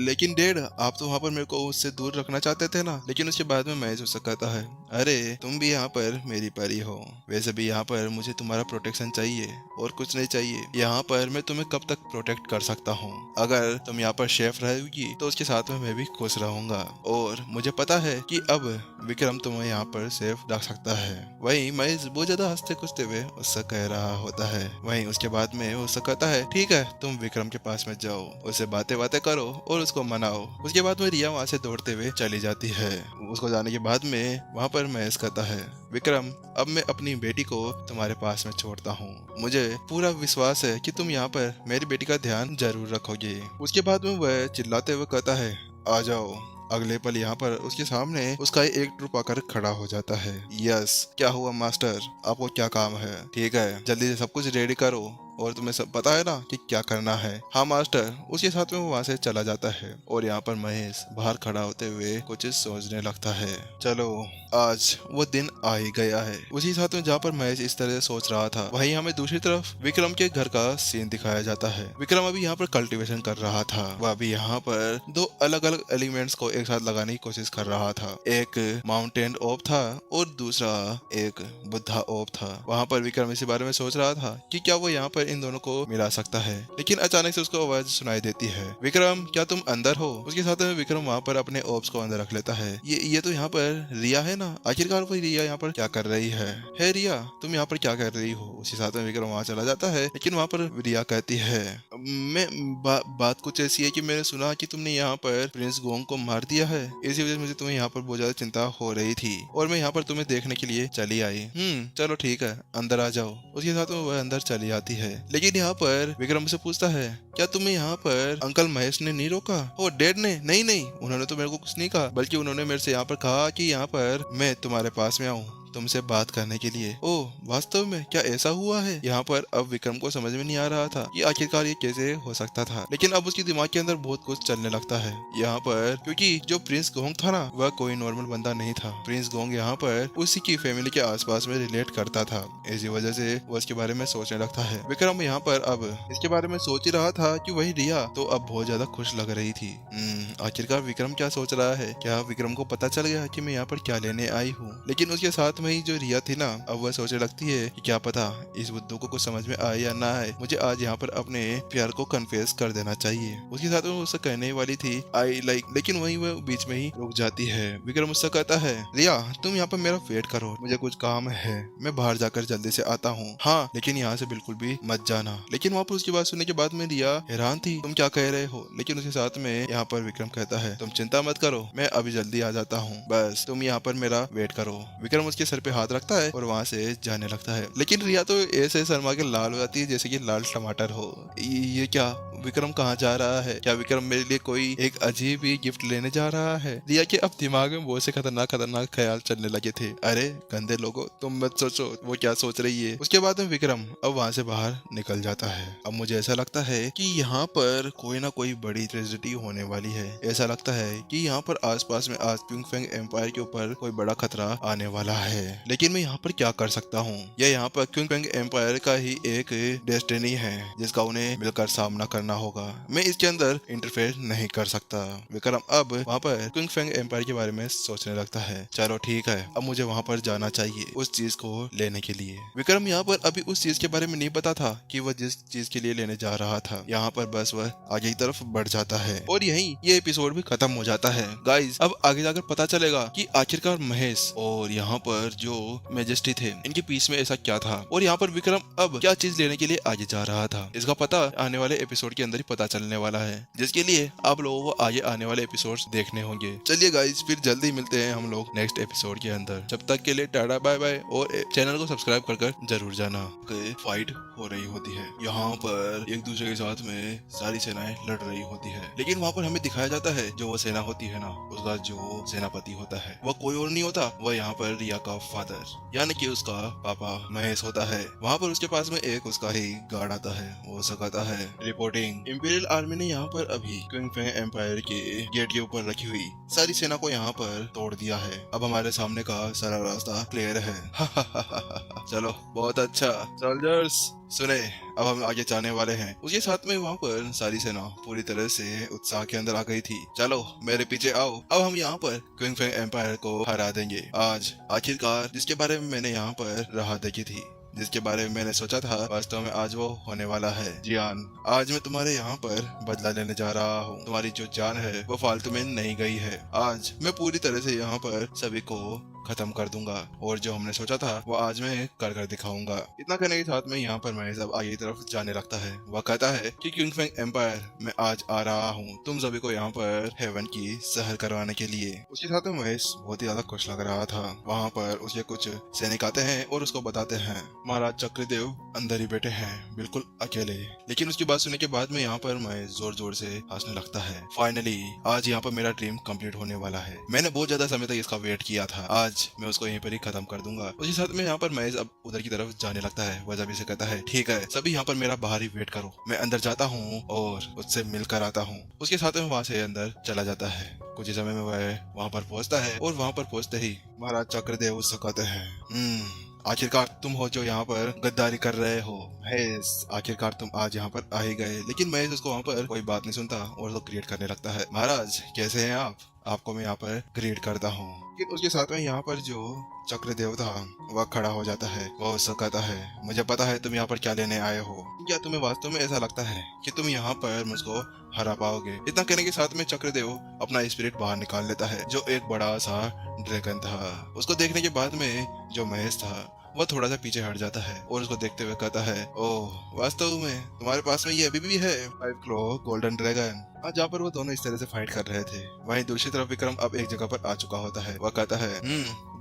लेकिन डैड आप तो वहाँ पर मेरे को उससे दूर रखना चाहते थे ना। लेकिन उसके बाद में महेश उससे कहता है, अरे तुम भी यहाँ पर मेरी परी हो, वैसे भी यहाँ पर मुझे तुम्हारा प्रोटेक्शन चाहिए और कुछ नहीं चाहिए। यहाँ पर मैं तुम्हें कब तक प्रोटेक्ट कर सकता हूँ? अगर तुम यहाँ पर शेफ रहेगी तो उसके साथ में मैं भी खुश रहूंगा, और मुझे पता है कि अब विक्रम तुम्हें यहाँ पर सेफ रख सकता है। वहीं महेश बहुत ज्यादा हंसते खुशते हुए उससे कह रहा होता है। वहीं उसके बाद में उससे कहता है, ठीक है तुम विक्रम के पास में जाओ, उससे बातें करो और उसको मनाओ। उसके बाद में रिया वहाँ से दौड़ते हुए चली जाती है। उसको जाने के बाद में वहाँ पर महेश कहता है, विक्रम अब मैं अपनी बेटी को तुम्हारे पास में छोड़ता हूँ। मुझे पूरा विश्वास है कि तुम यहाँ पर मेरी बेटी का ध्यान जरूर रखोगे। उसके बाद में वह चिल्लाते हुए कहता है, आ जाओ। अगले पल यहाँ पर उसके सामने उसका एक ट्रुप आकर खड़ा हो जाता है। यस क्या हुआ मास्टर, आपको क्या काम है? ठीक है जल्दी से सब कुछ रेडी करो और तुम्हें सब पता है ना कि क्या करना है। हाँ मास्टर। उसके साथ में वो वहाँ से चला जाता है और यहाँ पर महेश बाहर खड़ा होते हुए कुछ सोचने लगता है। चलो आज वो दिन आ ही गया है। उसी साथ में जहाँ पर महेश इस तरह से सोच रहा था, वहीं हमें दूसरी तरफ विक्रम के घर का सीन दिखाया जाता है। विक्रम अभी यहाँ पर कल्टीवेशन कर रहा था। वह अभी यहाँ पर दो अलग अलग एलिमेंट्स को एक साथ लगाने की कोशिश कर रहा था। एक माउंटेन ओप था और दूसरा एक बुद्धा ओप था। वहाँ पर विक्रम इसी बारे में सोच रहा था कि क्या वो यहाँ पर इन दोनों को मिला सकता है, लेकिन अचानक से उसको आवाज सुनाई देती है, विक्रम क्या तुम अंदर हो? उसके साथ में विक्रम वहाँ पर अपने ओप्स को अंदर रख लेता है। ये तो यहाँ पर रिया है ना, आखिरकार वही रिया यहाँ पर क्या कर रही है? हे रिया, तुम यहाँ पर क्या कर रही हो? उसी साथ में विक्रम वहाँ चला जाता है, लेकिन वहाँ पर रिया कहती है, मैं बात कुछ ऐसी है कि मैंने सुना कि तुमने यहाँ पर प्रिंस गोंग को मार दिया है, इसी वजह से मुझे तुम्हें यहाँ पर बहुत ज्यादा चिंता हो रही थी और मैं यहाँ पर तुम्हें देखने के लिए चली आई। चलो ठीक है, अंदर आ जाओ। उसके साथ में वह अंदर चली जाती है, लेकिन यहाँ पर विक्रम से पूछता है, क्या तुम्हें यहाँ पर अंकल महेश ने नहीं रोका? ओ डैड ने? नहीं नहीं, उन्होंने तो मेरे को कुछ नहीं कहा, बल्कि उन्होंने मेरे से यहाँ पर कहा कि यहाँ पर मैं तुम्हारे पास में आऊँ तुमसे बात करने के लिए। ओह वास्तव में क्या ऐसा हुआ है? यहाँ पर अब विक्रम को समझ में नहीं आ रहा था कि आखिरकार ये कैसे हो सकता था, लेकिन अब उसके दिमाग के अंदर बहुत कुछ चलने लगता है यहाँ पर, क्योंकि जो प्रिंस गोंग था ना, वह कोई नॉर्मल बंदा नहीं था। प्रिंस गोंग यहाँ पर उसी की फैमिली के आसपास में रिलेट करता था, इसी वजह से वो इसके बारे में सोचने लगता है। विक्रम यहाँ पर अब इसके बारे में सोच ही रहा था कि वही रिया तो अब बहुत ज्यादा खुश लग रही थी। आखिरकार विक्रम क्या सोच रहा है? क्या विक्रम को पता चल गया कि मैं यहाँ पर क्या लेने आई हूँ? लेकिन उसके साथ में ही जो रिया थी ना, अब वह सोचने लगती है कि क्या पता इस बुद्धू को कुछ समझ में आए या ना आए, मुझे आज यहाँ पर अपने प्यार को कन्फेस कर देना चाहिए। उसके साथ में उससे कहने वाली थी आई लाइक, लेकिन वही वह बीच में ही रुक जाती है। विक्रम उससे कहता है, रिया तुम यहाँ पर मेरा वेट करो, मुझे कुछ काम है, मैं बाहर जाकर जल्दी से आता हूँ। हाँ लेकिन यहाँ से बिल्कुल भी मत जाना। लेकिन वहाँ पर उसकी बात सुनने के बाद में रिया हैरान थी, तुम क्या कह रहे हो? लेकिन उसके साथ में यहाँ पर विक्रम कहता है, तुम चिंता मत करो, मैं अभी जल्दी आ जाता हूँ, बस तुम यहाँ पर मेरा वेट करो। विक्रम उसके सर पे हाथ रखता है और वहाँ से जाने लगता है, लेकिन रिया तो ऐसे शर्मा के लाल हो जाती है जैसे कि लाल टमाटर हो। ये क्या? विक्रम कहाँ जा रहा है? क्या विक्रम मेरे लिए कोई एक अजीब ही गिफ्ट लेने जा रहा है? रिया के अब दिमाग में बहुत से खतरनाक ख्याल चलने लगे थे। अरे गंदे लोगों, तुम मत सोचो वो क्या सोच रही है। उसके बाद में विक्रम अब वहाँ से बाहर निकल जाता है। अब मुझे ऐसा लगता है कि यहाँ पर कोई ना कोई बड़ी ट्रेजेडी होने वाली है। ऐसा लगता है कि यहाँ पर आसपास में आज क्विंग फेंग एम्पायर के ऊपर कोई बड़ा खतरा आने वाला है, लेकिन मैं यहाँ पर क्या कर सकता हूँ? या यहाँ पर क्विंग फेंग एम्पायर का ही एक डेस्टिनी है जिसका उन्हें मिलकर सामना करना होगा, मैं इसके अंदर इंटरफेयर नहीं कर सकता। विक्रम अब वहाँ पर क्विंग फेंग एम्पायर के बारे में सोचने लगता है, चलो ठीक है, अब मुझे वहाँ पर जाना चाहिए उस चीज को लेने के लिए। विक्रम यहाँ पर अभी उस चीज के बारे में नहीं पता था कि वह जिस चीज के लिए लेने जा रहा था। यहाँ पर बस वह आगे की तरफ बढ़ जाता है और यहीं ये एपिसोड भी खत्म हो जाता है। गाइज अब आगे जाकर पता चलेगा कि आखिरकार महेश और यहाँ पर जो मैजेस्टी थे इनके पीछे में ऐसा क्या था और यहाँ पर विक्रम अब क्या चीज लेने के लिए आगे जा रहा था। इसका पता आने वाले एपिसोड के अंदर ही पता चलने वाला है, जिसके लिए आप लोगों को आगे आने वाले एपिसोड्स देखने होंगे। चलिए गाइज फिर जल्दी मिलते हैं हम लोग नेक्स्ट एपिसोड के अंदर। जब तक के लिए टाटा बाय बाय और चैनल को सब्सक्राइब कर जरूर जाना। फाइट हो रही होती है यहाँ पर, एक दूसरे के साथ में सारी सेनाएं लड़ रही होती है, लेकिन वहाँ पर हमें दिखाया जाता है जो वो सेना होती है ना, उसका जो सेनापति होता है वह कोई और नहीं होता, वह यहाँ पर रिया का फादर यानी कि उसका पापा महेश होता है। वहाँ पर उसके पास में एक उसका ही गार्ड आता है, वो सकता है रिपोर्टिंग, इंपीरियल आर्मी ने यहाँ पर अभी क्विंग फेंग एम्पायर के गेट के ऊपर रखी हुई सारी सेना को यहाँ पर तोड़ दिया है। अब हमारे सामने का सारा रास्ता क्लियर है। चलो बहुत अच्छा सोल्जर्स, सुने अब हम आगे जाने वाले हैं। उसके साथ में वहाँ पर सारी सेना पूरी तरह से उत्साह के अंदर आ गई थी। चलो मेरे पीछे आओ, अब हम यहाँ पर क्विंग फेंग एम्पायर को हरा देंगे आज। आखिरकार जिसके बारे में मैंने यहाँ पर राह देखी थी, जिसके बारे में मैंने सोचा था, वास्तव में आज वो होने वाला है। जियान, आज मैं तुम्हारे यहाँ पर बदला लेने जा रहा हूँ। तुम्हारी जो जान है वो फालतू में नहीं गई है। आज मैं पूरी तरह से यहाँ पर सभी को खत्म कर दूंगा और जो हमने सोचा था वो आज मैं कर दिखाऊंगा। इतना करने के साथ में यहाँ पर महेश अब आगे की तरफ जाने लगता है। वह कहता है कि क्विंग फेंग एम्पायर मैं आज आ रहा हूँ तुम सभी को यहाँ पर हेवन की सहर करवाने के लिए। उसके साथ में महेश बहुत ही ज्यादा खुश लग रहा था। वहाँ पर उसके कुछ सैनिक आते हैं और उसको बताते हैं महाराज चक्रदेव अंदर ही बैठे हैं बिल्कुल अकेले। लेकिन उसकी बात सुनने के बाद में यहाँ पर महेश जोर जोर से हंसने लगता है। फाइनली आज यहाँ पर मेरा ड्रीम कंप्लीट होने वाला है। मैंने बहुत ज्यादा समय तक इसका वेट किया था। आज आज मैं उसको यहीं पर ही खत्म कर दूंगा। उसी साथ में यहाँ पर महेश अब उधर की तरफ जाने लगता है। वह जब से कहता है ठीक है सभी यहाँ पर मेरा बाहर ही वेट करो, मैं अंदर जाता हूँ और उससे मिलकर आता हूँ। उसके साथ में वहाँ से अंदर चला जाता है। कुछ ही समय में वह वहाँ पर पहुँचता है और वहाँ पर पहुँचते ही महाराज चक्रदेव उससे कहते हैं आखिरकार तुम हो जो यहाँ पर गद्दारी कर रहे हो। महेश आखिरकार तुम आज यहाँ पर आ ही गए। लेकिन महेश उसको वहाँ पर कोई बात नहीं सुनता और उसको क्रिएट करने लगता है। महाराज कैसे हैं आप, आपको मैं यहाँ पर क्रिएट करता हूँ। लेकिन उसके साथ में यहाँ पर जो चक्रदेव था वह खड़ा हो जाता है। वह उससे कहता है मुझे पता है तुम यहाँ पर क्या लेने आए हो। क्या तुम्हें वास्तव में ऐसा लगता है कि तुम यहाँ पर मुझको हरा पाओगे? इतना कहने के साथ में चक्रदेव अपना स्पिरिट बाहर निकाल लेता है जो एक बड़ा सा ड्रैगन था। उसको देखने के बाद में जो महेश था वह थोड़ा सा पीछे हट जाता है और उसको देखते हुए कहता है ओह वास्तव में तुम्हारे पास में ये अभी भी है 5 क्लो गोल्डन ड्रैगन। जहाँ पर वो दोनों इस तरह से फाइट कर रहे थे वहीं दूसरी तरफ विक्रम अब एक जगह पर आ चुका होता है। वह कहता है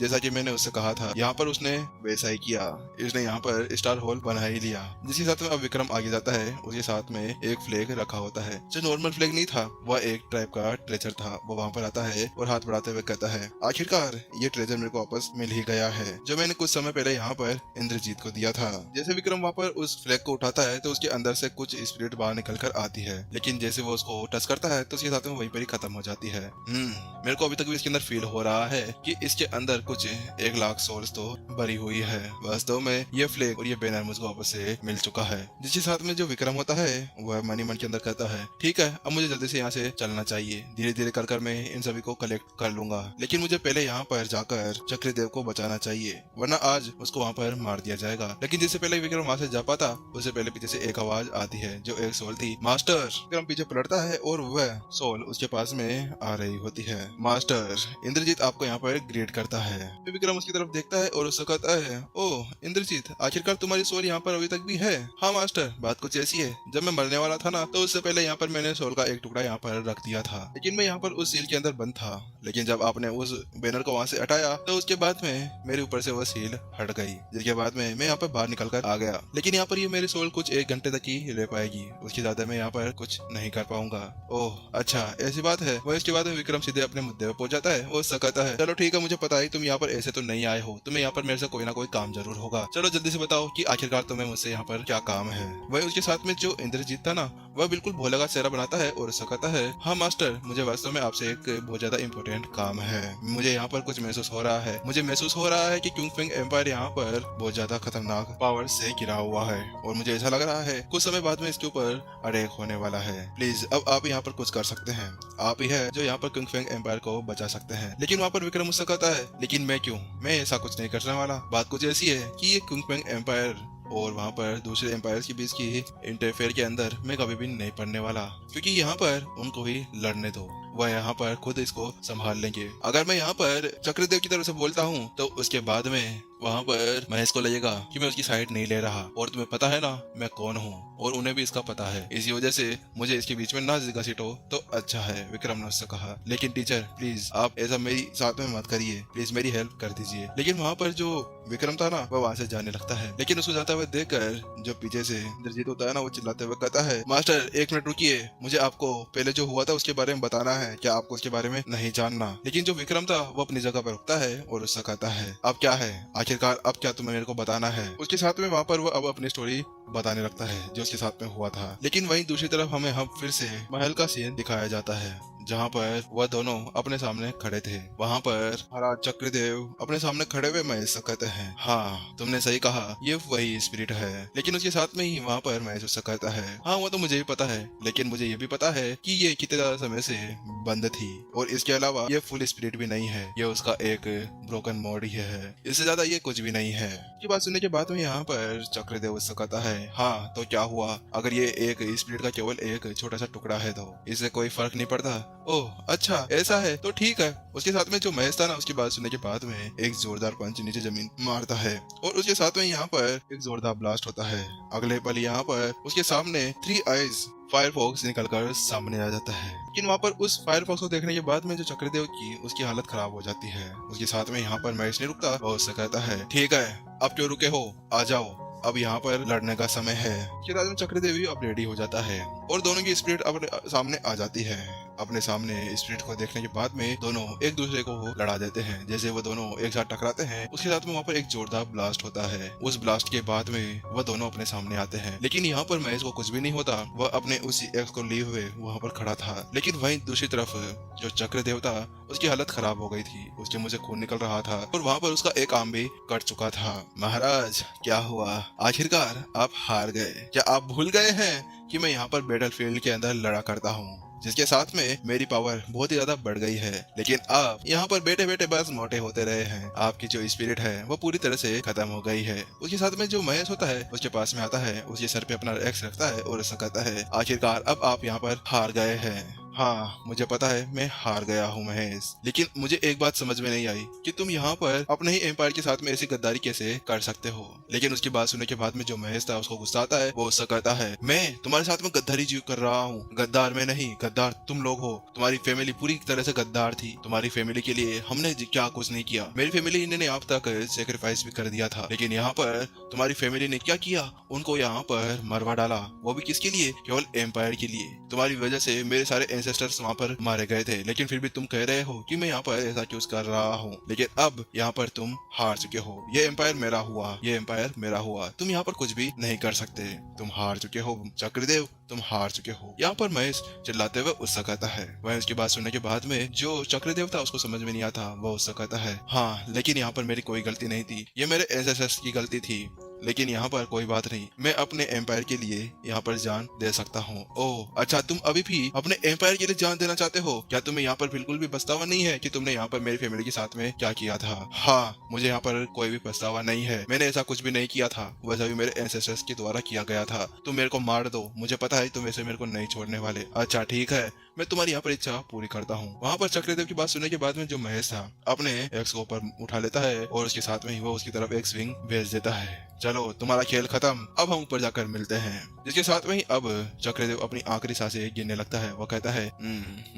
जैसा कि मैंने उससे कहा था यहाँ पर उसने वैसा ही किया, इसने यहाँ पर स्टार होल बना ही लिया। जिसके साथ में अब विक्रम आगे जाता है। उसके साथ में एक फ्लैग रखा होता है जो नॉर्मल फ्लैग नहीं था, वह एक टाइप का ट्रेजर था। वो वहाँ पर आता है और हाथ बढ़ाते हुए कहता है आखिरकार ये ट्रेजर मेरे को वापस मिल ही गया है जो मैंने कुछ समय पहले यहाँ पर इंद्रजीत को दिया था। जैसे विक्रम वहाँ पर उस फ्लैग को उठाता है तो उसके अंदर से कुछ स्पिरिट बाहर निकल कर आती है, लेकिन जैसे वो उसको टच करता है तो उसके साथ में वहीं पर ही खत्म हो जाती है। मेरे को अभी तक भी इसके अंदर फील हो रहा है कि इसके अंदर कुछ 1 लाख सोल्स तो भरी हुई है। वास्तव में ये फ्लैग और ये बैनर मुझको वापस से मिल चुका है। जिसके साथ में जो विक्रम होता है वह मनी मन के अंदर कहता है ठीक है अब मुझे जल्दी से यहाँ से चलना चाहिए, धीरे धीरे कर मैं इन सभी को कलेक्ट कर लूंगा, लेकिन मुझे पहले यहाँ पर जाकर चक्रदेव को बचाना चाहिए वरना आज उसको वहाँ पर मार दिया जाएगा। लेकिन जिससे पहले विक्रम वहाँ से जा पाता उससे पहले पीछे से एक आवाज आती है जो एक सोल थी। मास्टर। विक्रम पीछे पलटता है और वह सोल उसके पास में आ रही होती है। मास्टर इंद्रजीत आपको यहाँ पर ग्रेड करता है। विक्रम उसकी तरफ देखता है और उससे कहता है ओह इंद्रजीत आखिरकार तुम्हारी सोल यहाँ पर अभी तक भी है। हाँ मास्टर बात कुछ ऐसी है, जब मैं मरने वाला था ना तो उससे पहले यहाँ पर मैंने सोल का एक टुकड़ा यहाँ पर रख दिया था, लेकिन मैं यहाँ पर उस सील के अंदर बंद था। लेकिन जब आपने उस बैनर को वहाँ से हटाया तो उसके बाद में मेरे ऊपर से वह सील हट गई, जिसके बाद में मैं यहाँ पर बाहर निकल कर आ गया। लेकिन यहाँ पर ये मेरी सोल कुछ 1 घंटे तक ही रह पाएगी, उसके ज्यादा मैं यहाँ पर कुछ नहीं कर पाऊंगा। ओह अच्छा ऐसी बात है। वह इसके बाद में विक्रम सीधे अपने मुद्दे पे पहुंच जाता है। वो कहता है चलो ठीक है मुझे पता है तुम यहाँ पर ऐसे तो नहीं आए हो, तुम्हें यहाँ पर मेरे से कोई ना कोई काम जरूर होगा, चलो जल्दी से बताओ कि आखिरकार तुम्हें मुझसे यहाँ पर क्या काम है। वह उसके साथ में जो इंद्रजीत था ना वह बिल्कुल भोला का चेहरा बनाता है और उससे कहता है हाँ मास्टर मुझे वास्तव में आपसे एक बहुत ज्यादा इंपॉर्टेंट काम है। मुझे यहाँ पर कुछ महसूस हो रहा है, मुझे महसूस हो रहा है कि क्यूंगफिंग एम्पायर यहाँ पर बहुत ज्यादा खतरनाक पावर से घिरा हुआ है और मुझे ऐसा लग रहा है कुछ समय बाद में इसके ऊपर अटैक होने वाला है। प्लीज अब आप यहाँ पर कुछ कर सकते हैं, आप ही है जो यहाँ पर क्यूंगफिंग एम्पायर को बचा सकते हैं। लेकिन वहाँ पर विक्रम मुझसे कहता है लेकिन मैं क्यों, मैं ऐसा कुछ नहीं करने वाला। बात कुछ ऐसी है कि ये क्यूंगफिंग एम्पायर और वहाँ पर दूसरे एम्पायर्स के बीच की इंटरफेयर के अंदर मैं कभी भी नहीं पड़ने वाला, क्योंकि यहाँ पर उनको ही लड़ने दो, वह यहाँ पर खुद इसको संभाल लेंगे। अगर मैं यहाँ पर चक्रदेव की तरफ से बोलता हूँ तो उसके बाद में वहाँ पर महेश को लगेगा कि मैं उसकी साइड नहीं ले रहा, और तुम्हें पता है ना मैं कौन हूँ और उन्हें भी इसका पता है, इसी वजह से मुझे इसके बीच में ना घसीटो तो अच्छा है। विक्रम ने उससे कहा लेकिन टीचर प्लीज आप ऐसा मेरी साथ में मत करिए, प्लीज मेरी हेल्प कर दीजिए। लेकिन वहाँ पर जो विक्रम था ना वह वहाँ से जाने लगता है, लेकिन उसको जाता हुआ देखकर जो पीछे से इंद्रजीत होता है ना वो चिल्लाते हुए कहता है मास्टर 1 मिनट रुकिए, मुझे आपको पहले जो हुआ था उसके बारे में बताना है, क्या आपको उसके बारे में नहीं जानना। लेकिन जो विक्रम था वो अपनी जगह पर रुकता है और उससे कहता है अब क्या है, आखिरकार अब क्या तुम्हें मेरे को बताना है। उसके साथ में वहाँ पर वो अब अपनी स्टोरी बताने लगता है जो उसके साथ में हुआ था। लेकिन वहीं दूसरी तरफ हमें हम फिर से महल का सीन दिखाया जाता है जहाँ पर वह दोनों अपने सामने खड़े थे। वहाँ पर महाराज चक्रदेव अपने सामने खड़े हुए महेश कहते हैं हाँ तुमने सही कहा ये वही स्पिरिट है। लेकिन उसके साथ में ही वहाँ पर महेश उससे कहता है हाँ वो तो मुझे भी पता है, लेकिन मुझे ये भी पता है कि ये कितने ज्यादा समय से बंद थी और इसके अलावा ये फुल स्पिरिट भी नहीं है, ये उसका एक ब्रोकन मोड ही है, इससे ज्यादा ये कुछ भी नहीं है। ये बात सुनने के बाद में यहाँ पर चक्रदेव उससे कहता है हाँ तो क्या हुआ, अगर ये एक स्पिरिट का केवल एक छोटा सा टुकड़ा है तो इससे कोई फर्क नहीं पड़ता। ओह अच्छा ऐसा है तो ठीक है। उसके साथ में जो महेश था ना उसकी बात सुनने के बाद में एक जोरदार पंच नीचे जमीन मारता है और उसके साथ में यहाँ पर एक जोरदार ब्लास्ट होता है। अगले पल यहाँ पर उसके सामने 3 आइज फायरफॉक्स निकलकर सामने आ जाता है। लेकिन वहाँ पर उस फायरफॉक्स को देखने के बाद में जो चक्रदेव की उसकी हालत खराब हो जाती है। उसके साथ में यहाँ पर महेश नहीं रुकता और उससे कहता है ठीक है अब क्यों रुके हो, आ जाओ अब यहाँ पर लड़ने का समय है। चक्रदेव भी अब रेडी हो जाता है और दोनों की स्पिरिट अब सामने आ जाती है। अपने सामने स्पिरिट को देखने के बाद में दोनों एक दूसरे को लड़ा देते हैं। जैसे वो दोनों एक साथ टकराते हैं, उसके साथ में वहाँ पर एक जोरदार ब्लास्ट होता है। उस ब्लास्ट के बाद में वह दोनों अपने सामने आते हैं, लेकिन यहाँ पर महेश को कुछ भी नहीं होता। वह अपने उसी एक्स को लिए हुए वहाँ पर खड़ा था। लेकिन वहीं दूसरी तरफ जो चक्र देवता, उसकी हालत खराब हो गई थी, उसके मुंह से खून निकल रहा था और वहाँ पर उसका एक आम भी कट चुका था। महाराज, क्या हुआ? आखिरकार आप हार गए। क्या आप भूल गए हैं कि मैं यहाँ पर बैटलफील्ड के अंदर लड़ा करता हूँ, जिसके साथ में मेरी पावर बहुत ही ज्यादा बढ़ गई है, लेकिन आप यहाँ पर बैठे बैठे बस मोटे होते रहे हैं। आपकी जो स्पिरिट है वो पूरी तरह से खत्म हो गई है। उसके साथ में जो महेश होता है उसके पास में आता है, उसके सर पे अपना एक्स रखता है और उससे कहता है, आखिरकार अब आप यहाँ पर हार गए हैं। हाँ, मुझे पता है मैं हार गया हूँ महेश, लेकिन मुझे एक बात समझ में नहीं आई कि तुम यहाँ पर अपने ही एम्पायर के साथ में ऐसी गद्दारी कैसे कर सकते हो। लेकिन उसकी बात सुनने के बाद में जो महेश था उसको गुस्सा आता है। वो उससे कहता है, मैं तुम्हारे साथ में गद्दारी जी कर रहा हूँ? गद्दार मैं नहीं, गद्दार तुम लोग हो। तुम्हारी फैमिली पूरी तरह से गद्दार थी। तुम्हारी फैमिली के लिए हमने क्या कुछ नहीं किया। मेरी फैमिली ने आप तक सेक्रीफाइस भी कर दिया था, लेकिन यहाँ पर तुम्हारी फैमिली ने क्या किया? उनको यहाँ पर मरवा डाला। वो भी किसके लिए? केवल एम्पायर के लिए। तुम्हारी वजह से मेरे सारे एंसेस्टर्स वहाँ पर मारे गए थे, लेकिन फिर भी तुम कह रहे हो कि मैं यहाँ पर ऐसा क्यों कर रहा हूँ। लेकिन अब यहाँ पर तुम हार चुके हो। ये एम्पायर मेरा हुआ, ये एम्पायर मेरा हुआ। तुम यहाँ पर कुछ भी नहीं कर सकते। तुम हार चुके हो चक्रदेव, तुम हार चुके हो। यहाँ पर महेश चिल्लाते हुए उससे कहता है। वह उसकी बात सुनने के बाद में जो चक्रदेव था उसको समझ में नहीं आता। वो उससे कहता है, हाँ, लेकिन यहाँ पर मेरी कोई गलती नहीं थी। ये मेरे एंसेस्टर्स की गलती थी। लेकिन यहाँ पर कोई बात नहीं, मैं अपने एम्पायर के लिए यहाँ पर जान दे सकता हूँ। ओह अच्छा, तुम अभी भी अपने एम्पायर के लिए जान देना चाहते हो? क्या तुम्हें यहाँ पर बिल्कुल भी पछतावा नहीं है कि तुमने यहाँ पर मेरी फैमिली के साथ में क्या किया था? हाँ, मुझे यहाँ पर कोई भी पछतावा नहीं है। मैंने ऐसा कुछ भी नहीं किया था। वह सभी मेरे एंसेस्टर्स के द्वारा किया गया था। तुम मेरे को मार दो, मुझे पता है तुम ऐसे मेरे को नहीं छोड़ने वाले। अच्छा ठीक है, मैं तुम्हारी यहाँ पर इच्छा पूरी करता हूँ। वहाँ पर चक्रदेव की बात सुनने के बाद में जो महेश था अपने एक्स को ऊपर उठा लेता है और उसके साथ में ही वो उसकी तरफ एक स्विंग भेज देता है। चलो, तुम्हारा खेल खत्म, अब हम ऊपर जाकर मिलते हैं। जिसके साथ में ही अब चक्रदेव अपनी आखिरी सांसें गिनने लगता है। वो कहता है,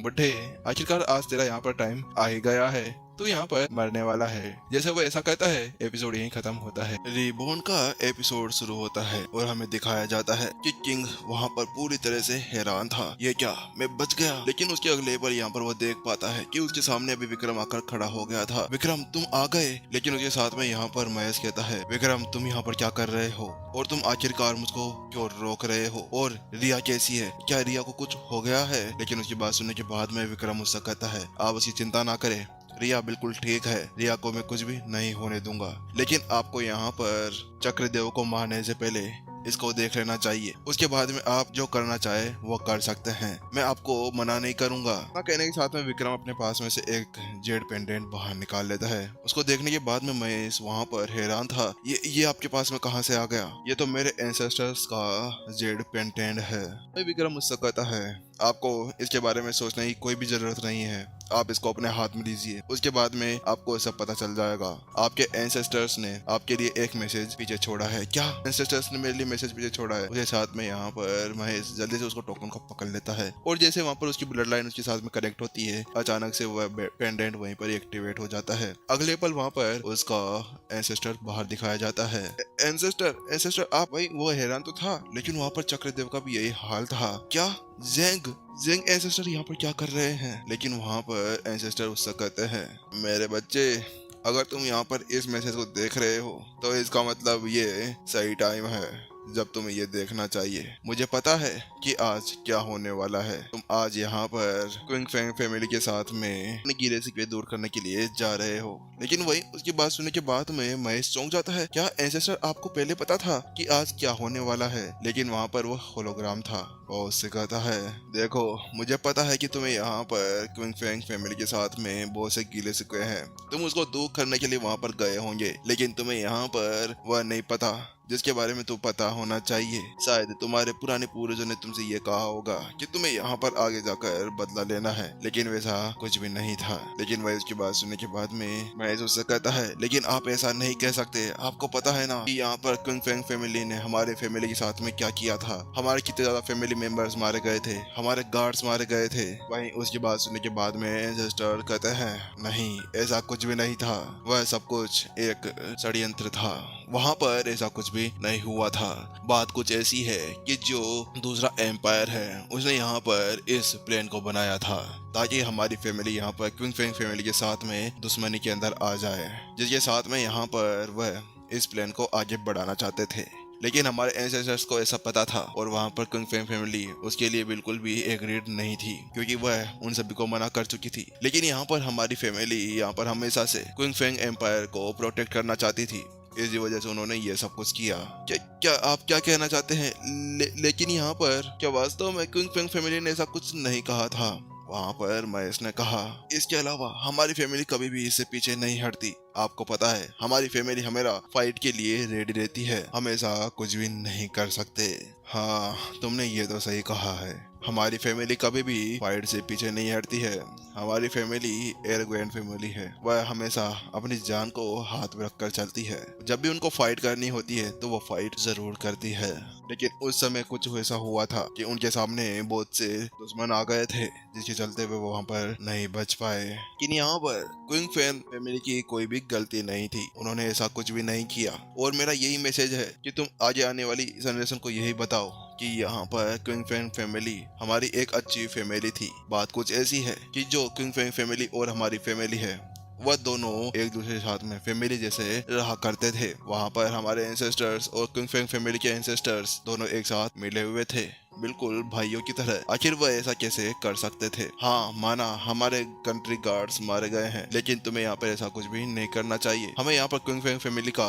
बुड्ढे, आखिरकार आज तेरा यहाँ पर टाइम आ ही गया है। तू यहाँ पर मरने वाला है। जैसे वो ऐसा कहता है, एपिसोड यहीं खत्म होता है। रिबॉर्न का एपिसोड शुरू होता है और हमें दिखाया जाता है कि किंग वहाँ पर पूरी तरह से हैरान था। ये क्या, मैं बच गया? लेकिन उसके अगले पर यहाँ पर वो देख पाता है कि उसके सामने अभी विक्रम आकर खड़ा हो गया था। विक्रम, तुम आ गए। लेकिन उसके साथ में यहाँ पर महेश कहता है, विक्रम, तुम यहाँ पर क्या कर रहे हो और तुम आखिरकार मुझको क्यों रोक रहे हो? और रिया कैसी है? क्या रिया को कुछ हो गया है? लेकिन उसकी बात सुनने के बाद में विक्रम उससे कहता है, आप उसकी चिंता ना करें, रिया बिल्कुल ठीक है। रिया को मैं कुछ भी नहीं होने दूंगा। लेकिन आपको यहाँ पर चक्रदेव को मारने से पहले इसको देख लेना चाहिए। उसके बाद में आप जो करना चाहे वो कर सकते हैं। मैं आपको मना नहीं करूंगा। कहने के साथ में विक्रम अपने पास में से एक जेड पेंडेंट बाहर निकाल लेता है। उसको देखने के बाद में महेश वहाँ पर हैरान था। ये आपके पास में कहाँ से आ गया? ये तो मेरे एंसेस्टर्स का जेड पेंडेंट है। विक्रम मुझसे कहता है, आपको इसके बारे में सोचने की कोई भी जरूरत नहीं है। आप इसको अपने हाथ में लीजिए, उसके बाद में आपको सब पता चल जाएगा। आपके एंसेस्टर्स ने आपके लिए एक मैसेज पीछे छोड़ा है। क्या एंसेस्टर्स ने मेरे लिए मैसेज पीछे छोड़ा है? उसके साथ में यहाँ पर महेश जल्दी से उसको टोकन को पकड़ लेता है और जैसे वहाँ पर उसकी ब्लड लाइन उसके साथ में कनेक्ट होती है, अचानक से वह पेंडेंट वहीं पर एक्टिवेट हो जाता है। अगले पल वहाँ पर उसका एंसेस्टर बाहर दिखाया जाता है। एंसेस्टर आप? भाई वो हैरान तो था, लेकिन वहाँ पर चक्रदेव का भी यही हाल था। क्या जेंग एंसेस्टर यहाँ पर क्या कर रहे हैं? लेकिन वहाँ पर एंसेस्टर उससे कहते हैं, मेरे बच्चे, अगर तुम यहाँ पर इस मैसेज को देख रहे हो तो इसका मतलब ये सही टाइम है जब तुम्हें ये देखना चाहिए। मुझे पता है कि आज क्या होने वाला है। तुम आज यहाँ पर क्विंग फैंग फैमिली के साथ में अपनी गिले शिकवे दूर करने के लिए जा रहे हो। लेकिन वही उसकी बात सुनने के बाद में महेश चौंक जाता है। क्या एंसेस्टर आपको पहले पता था कि आज क्या होने वाला है? लेकिन वहाँ पर वो होलोग्राम था। वो उससे कहता है, देखो, मुझे पता है कि तुम्हें यहाँ पर क्विंग फैंग फैमिली के साथ में बहुत से गिले शिकवे हैं। तुम उसको दूर करने के लिए वहाँ पर गए होंगे, लेकिन तुम्हें यहाँ पर वह नहीं पता जिसके बारे में तो पता होना चाहिए। शायद तुम्हारे पुराने पूर्वजों ने तुमसे ये कहा होगा कि तुम्हें यहाँ पर आगे जाकर बदला लेना है, लेकिन वैसा कुछ भी नहीं था। लेकिन वह उसकी बात सुनने के बाद में महेश उससे कहता है, लेकिन आप ऐसा नहीं कह सकते। आपको पता है ना कि यहाँ पर क्विंग फैंग फैमिली ने हमारे फैमिली के साथ में क्या किया था। हमारे कितने ज्यादा फैमिली मेंबर्स मारे गए थे, हमारे गार्ड्स मारे गए थे। वहीं उसकी बात सुनने के बाद में एंसेस्टर कहते हैं, नहीं, ऐसा कुछ भी नहीं था। वह सब कुछ एक षड्यंत्र था। वहाँ पर ऐसा कुछ भी नहीं हुआ था। बात कुछ ऐसी है कि जो दूसरा एम्पायर है उसने यहाँ पर इस प्लेन को बनाया था ताकि हमारी फैमिली यहाँ पर क्विंग फेंग फैमिली के साथ में दुश्मनी के अंदर आ जाए, जिसके साथ में यहाँ पर वह इस प्लेन को आगे बढ़ाना चाहते थे। लेकिन हमारे एंसेस्टर्स को ऐसा पता था और वहाँ पर क्विंग फेंग फैमिली उसके लिए बिल्कुल भी एग्रीड नहीं थी, क्योंकि वह उन सभी को मना कर चुकी थी। लेकिन यहाँ पर हमारी फैमिली यहाँ पर हमेशा से क्विंग फेंग एम्पायर को प्रोटेक्ट करना चाहती थी, इसी वजह से उन्होंने ये सब कुछ किया। क्या आप क्या कहना चाहते हैं? लेकिन यहाँ पर क्या वास्तव में क्विंग फेंग फैमिली ने ऐसा कुछ नहीं कहा था? वहाँ पर महेश ने कहा, इसके अलावा हमारी फैमिली कभी भी इससे पीछे नहीं हटती। आपको पता है हमारी फैमिली हमेशा फाइट के लिए रेडी रहती है, हमेशा कुछ भी नहीं कर सकते। हाँ, तुमने ये तो सही कहा है, हमारी फैमिली कभी भी फाइट से पीछे नहीं हटती है। हमारी फैमिली एयरग्रैंड फैमिली है, वह हमेशा अपनी जान को हाथ में रखकर चलती है। जब भी उनको फाइट करनी होती है तो वो फाइट जरूर करती है। लेकिन उस समय कुछ ऐसा हुआ था कि उनके सामने बहुत से दुश्मन आ गए थे, जिसके चलते हुए वो वहाँ पर नहीं बच पाए। लेकिन यहाँ पर क्विंग फेंग फैमिली की कोई भी गलती नहीं थी, उन्होंने ऐसा कुछ भी नहीं किया। और मेरा यही मैसेज है कि तुम आगे आने वाली जनरेशन को यही बताओ कि यहाँ पर क्विंग फेंग फैमिली हमारी एक अच्छी फैमिली थी। बात कुछ ऐसी है कि जो क्विंग फेंग फैमिली और हमारी फैमिली है वह दोनों एक दूसरे के साथ में फैमिली जैसे रहा करते थे। वहाँ पर हमारे एंसेस्टर्स और क्विंग फेंग फैमिली के एंसेस्टर्स दोनों एक साथ मिले हुए थे, बिल्कुल भाइयों की तरह। आखिर वह ऐसा कैसे कर सकते थे? हाँ, माना हमारे कंट्री गार्ड्स मारे गए हैं, लेकिन तुम्हें यहाँ पर ऐसा कुछ भी नहीं करना चाहिए। हमें यहाँ पर क्विंग फेंग फैमिली का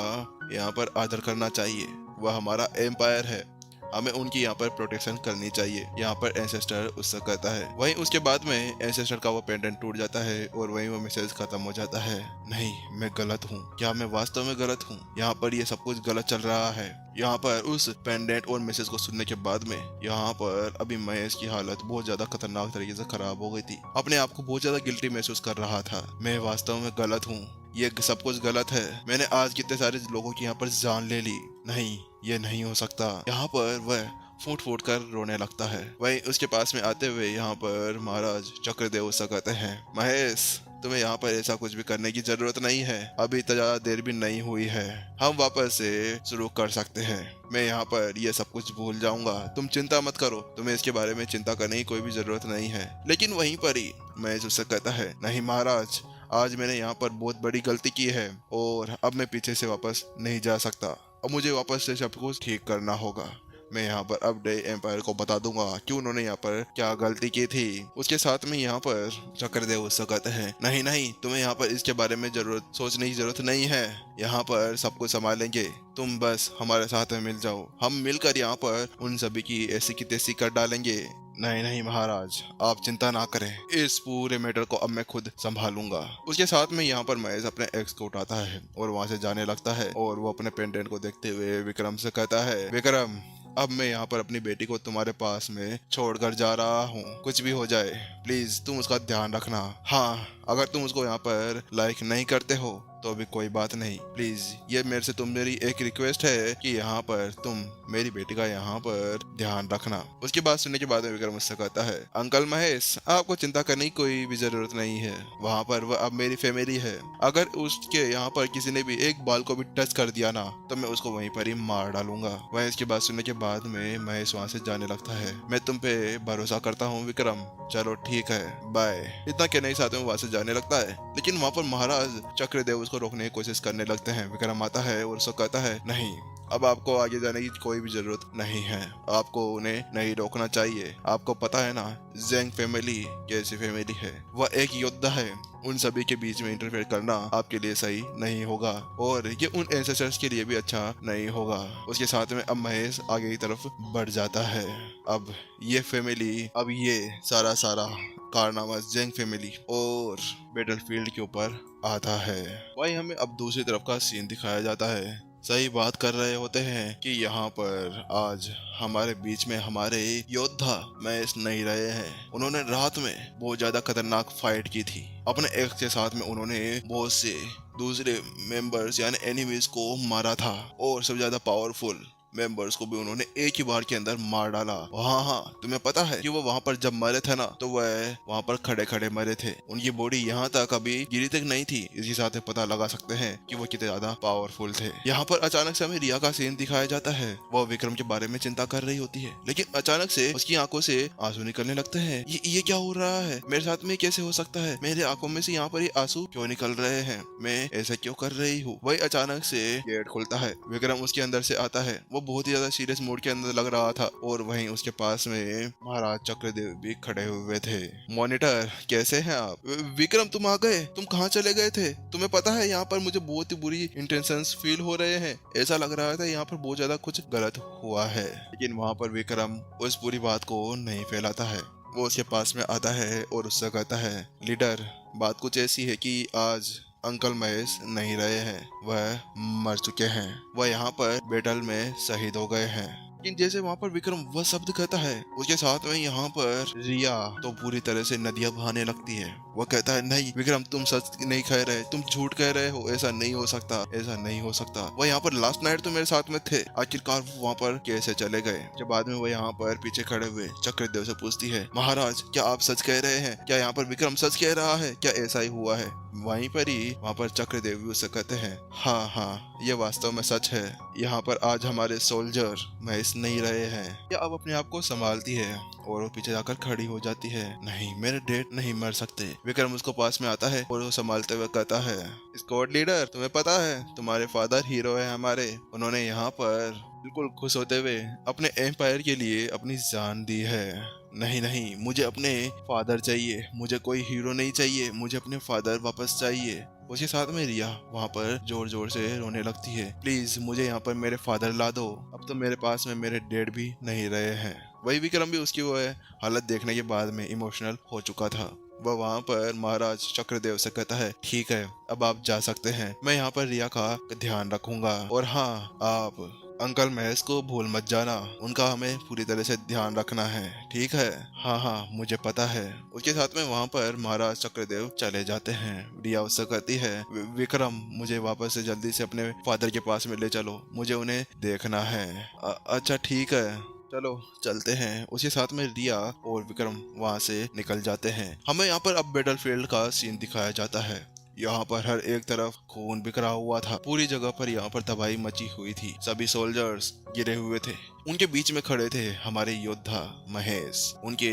यहाँ पर आदर करना चाहिए, वह हमारा एम्पायर है, हमें उनकी यहाँ पर प्रोटेक्शन करनी चाहिए। यहाँ पर एंसेस्टर उससे कहता है। वहीं उसके बाद में एंसेस्टर का वो पेंडेंट टूट जाता है और वहीं वो मैसेज खत्म हो जाता है। नहीं, मैं गलत हूँ। क्या मैं वास्तव में गलत हूँ? यहाँ पर ये सब कुछ गलत चल रहा है। यहाँ पर उस पेंडेंट और मैसेज को सुनने के बाद में यहाँ पर अभी महेश की हालत बहुत ज्यादा खतरनाक तरीके से खराब हो गई थी। अपने आप को बहुत ज्यादा गिल्टी महसूस कर रहा था। मैं वास्तव में गलत हूँ, ये सब कुछ गलत है। मैंने आज कितने सारे लोगों की यहाँ पर जान ले ली। नहीं, ये नहीं हो सकता। यहाँ पर वह फूट फूट कर रोने लगता है। वहीं उसके पास में आते हुए यहाँ पर महाराज चक्रदेव उससे कहते हैं, महेश तुम्हें यहाँ पर ऐसा कुछ भी करने की जरूरत नहीं है, अभी तो ज्यादा देर भी नहीं हुई है, हम वापस से शुरू कर सकते हैं। मैं यहाँ पर ये सब कुछ भूल जाऊंगा, तुम चिंता मत करो, तुम्हें इसके बारे में चिंता करने की कोई भी जरूरत नहीं है। लेकिन वहीं पर ही महेश उससे कहता है, नहीं महाराज, आज मैंने यहाँ पर बहुत बड़ी गलती की है और अब मैं पीछे से वापस नहीं जा सकता। अब मुझे वापस से सब कुछ ठीक करना होगा। मैं यहाँ पर अब डे एम्पायर को बता दूंगा कि उन्होंने यहाँ पर क्या गलती की थी। उसके साथ में यहाँ पर चक्रदेव उससे कहते हैं, नहीं नहीं, तुम्हें यहाँ पर इसके बारे में सोचने की जरूरत नहीं है, यहाँ पर सब कुछ संभालेंगे, तुम बस हमारे साथ में मिल जाओ, हम मिलकर यहाँ पर उन सभी की ऐसी की तैसी कर डालेंगे। नहीं नहीं महाराज, आप चिंता ना करें, इस पूरे मैटर को अब मैं खुद संभालूंगा। उसके साथ में यहाँ पर महेश अपने एक्स को उठाता है और वहाँ से जाने लगता है और वो अपने पेंडेंट को देखते हुए विक्रम से कहता है, विक्रम अब मैं यहाँ पर अपनी बेटी को तुम्हारे पास में छोड़कर जा रहा हूँ, कुछ भी हो जाए प्लीज तुम उसका ध्यान रखना। हाँ, अगर तुम उसको यहाँ पर लाइक नहीं करते हो तो भी कोई बात नहीं, प्लीज ये मेरे से तुम मेरी एक रिक्वेस्ट है कि यहाँ पर तुम मेरी बेटी का यहाँ पर ध्यान रखना। उसकी बात सुनने के बाद विक्रम मुझसे कहता है, अंकल महेश आपको चिंता करने की कोई भी जरूरत नहीं है, वहाँ पर वह अब मेरी फैमिली है, अगर उसके यहाँ पर किसी ने भी एक बाल को भी टच कर दिया ना तो मैं उसको वहीं पर ही मार डालूंगा। वह इसकी बात सुनने के बाद में महेश वहाँ से जाने लगता है। मैं तुम पे भरोसा करता हूँ विक्रम, चलो ठीक है, बाय। इतना कहने के साथ में वहाँ से जाने लगता है। लेकिन वहाँ पर महाराज चक्रदेव उसको रोकने की कोशिश करने लगते हैं। विक्रम आता है और उसको कहता है, नहीं, अब आपको आगे जाने की कोई भी जरूरत नहीं है, आपको उन्हें नहीं रोकना चाहिए। आपको पता है ना ज़ेंग फैमिली कैसी फैमिली है, वह एक योद्धा है, उन सभी के बीच में इंटरफेयर करना आपके लिए सही नहीं होगा और ये उन एंसेस्टर्स के लिए भी अच्छा नहीं होगा। उसके साथ में अब महेश आगे की तरफ बढ़ जाता है। अब ये फैमिली, अब ये सारा कारनामा ज़ेंग फैमिली और बैटलफील्ड के ऊपर आता है। वहीं हमें अब दूसरी तरफ का सीन दिखाया जाता है। सही बात कर रहे होते हैं कि यहाँ पर आज हमारे बीच में हमारे योद्धा महेश नहीं रहे हैं। उन्होंने रात में बहुत ज्यादा खतरनाक फाइट की थी अपने एक्स के साथ में। उन्होंने बहुत से दूसरे मेंबर्स यानी एनिमीज को मारा था और सबसे ज्यादा पावरफुल मेंबर्स को भी उन्होंने एक ही बार के अंदर मार डाला। हाँ हाँ, तुम्हें पता है कि वो वहाँ पर जब मरे थे ना, तो वह वहाँ पर खड़े खड़े मरे थे। उनकी बॉडी यहाँ तक अभी गिरी तक नहीं थी। इसी साथ पता लगा सकते हैं कि वो कितने ज्यादा पावरफुल थे। यहाँ पर अचानक से हमें रिया का सीन दिखाया जाता है। वो विक्रम के बारे में चिंता कर रही होती है, लेकिन अचानक से उसकी आंखों से आंसू निकलने लगते हैं। ये क्या हो रहा है? मेरे साथ में कैसे हो सकता है? मेरे आंखों में से यहाँ पर ये आंसू क्यों निकल रहे हैं? मैं ऐसा क्यों कर रही हूँ? वही अचानक से गेट खुलता है। विक्रम उसके अंदर से आता है। वो बहुत ही ज्यादा सीरियस मूड के अंदर लग रहा था और वहीं उसके पास में महाराज चक्रदेव भी खड़े हुए थे। मॉनिटर, कैसे हैं आप? विक्रम, तुम आ गए? तुम कहाँ चले गए थे? तुम्हें पता है यहाँ पर मुझे बहुत ही बुरी इंटेंशंस फील हो रहे हैं। ऐसा लग रहा था यहाँ पर बहुत ज्यादा कुछ गलत हुआ है। लेकिन वहाँ पर विक्रम उस पूरी बात को नहीं फैलाता है। वो उसके पास में आता है और उससे कहता है, लीडर, बात कुछ ऐसी है कि आज अंकल महेश नहीं रहे हैं, वह मर चुके हैं। वह यहाँ पर बैटल में शहीद हो गए हैं। लेकिन जैसे वहाँ पर विक्रम वह शब्द कहता है, उसके साथ में यहाँ पर रिया तो पूरी तरह से नदियां बहाने लगती है। वह कहता है, नहीं विक्रम, तुम सच नहीं कह रहे, तुम झूठ कह रहे हो, ऐसा नहीं हो सकता, ऐसा नहीं हो सकता। वह यहाँ पर लास्ट नाइट तो मेरे साथ में थे, आखिरकार वो वहाँ पर कैसे चले गए? के बाद में वह यहाँ पर पीछे खड़े हुए चक्रदेव से पूछती है, महाराज, क्या आप सच कह रहे हैं? क्या यहाँ पर विक्रम सच कह रहा है? क्या ऐसा ही हुआ है? वहीं पर ही वहाँ पर चक्रदेव भी उससे कहते हैं, हाँ हाँ, ये वास्तव में सच है। यहाँ पर आज हमारे सोल्जर महेश नहीं रहे हैं। या अब अपने आप को संभालती है और वो पीछे जाकर खड़ी हो जाती है। नहीं, मेरे डैड नहीं मर सकते। विक्रम उसको पास में आता है और वो संभालते हुए कहता है, स्क्वाड लीडर, तुम्हें पता है तुम्हारे फादर हीरो है हमारे। उन्होंने यहाँ पर बिल्कुल खुश होते हुए अपने एम्पायर के लिए अपनी जान दी है। नहीं नहीं, मुझे अपने फादर चाहिए, मुझे कोई हीरो नहीं चाहिए, मुझे अपने फादर वापस चाहिए। उसके साथ में रिया वहाँ पर जोर जोर से रोने लगती है, प्लीज मुझे यहाँ पर मेरे फादर ला दो, अब तो मेरे पास में मेरे डैड भी नहीं रहे हैं। वही विक्रम भी उसकी वो हालत देखने के बाद में इमोशनल हो चुका था। वह वहाँ पर महाराज चक्रदेव से कहता है, ठीक है, अब आप जा सकते हैं, मैं यहाँ पर रिया का ध्यान रखूंगा। और हाँ, आप अंकल महेश को भूल मत जाना, उनका हमें पूरी तरह से ध्यान रखना है, ठीक है? हाँ हाँ, मुझे पता है। उसके साथ में वहाँ पर महाराज चक्रदेव चले जाते हैं। रिया उससे कहती है, विक्रम, मुझे वापस से जल्दी से अपने फादर के पास में ले चलो, मुझे उन्हें देखना है। अच्छा ठीक है, चलो चलते हैं। उसके साथ में रिया और विक्रम वहाँ से निकल जाते हैं। हमें यहाँ पर अब बैटलफील्ड का सीन दिखाया जाता है। यहाँ पर हर एक तरफ खून बिखरा हुआ था। पूरी जगह पर यहाँ पर तबाही मची हुई थी। सभी सोल्जर्स गिरे हुए थे। उनके बीच में खड़े थे हमारे योद्धा महेश। उनके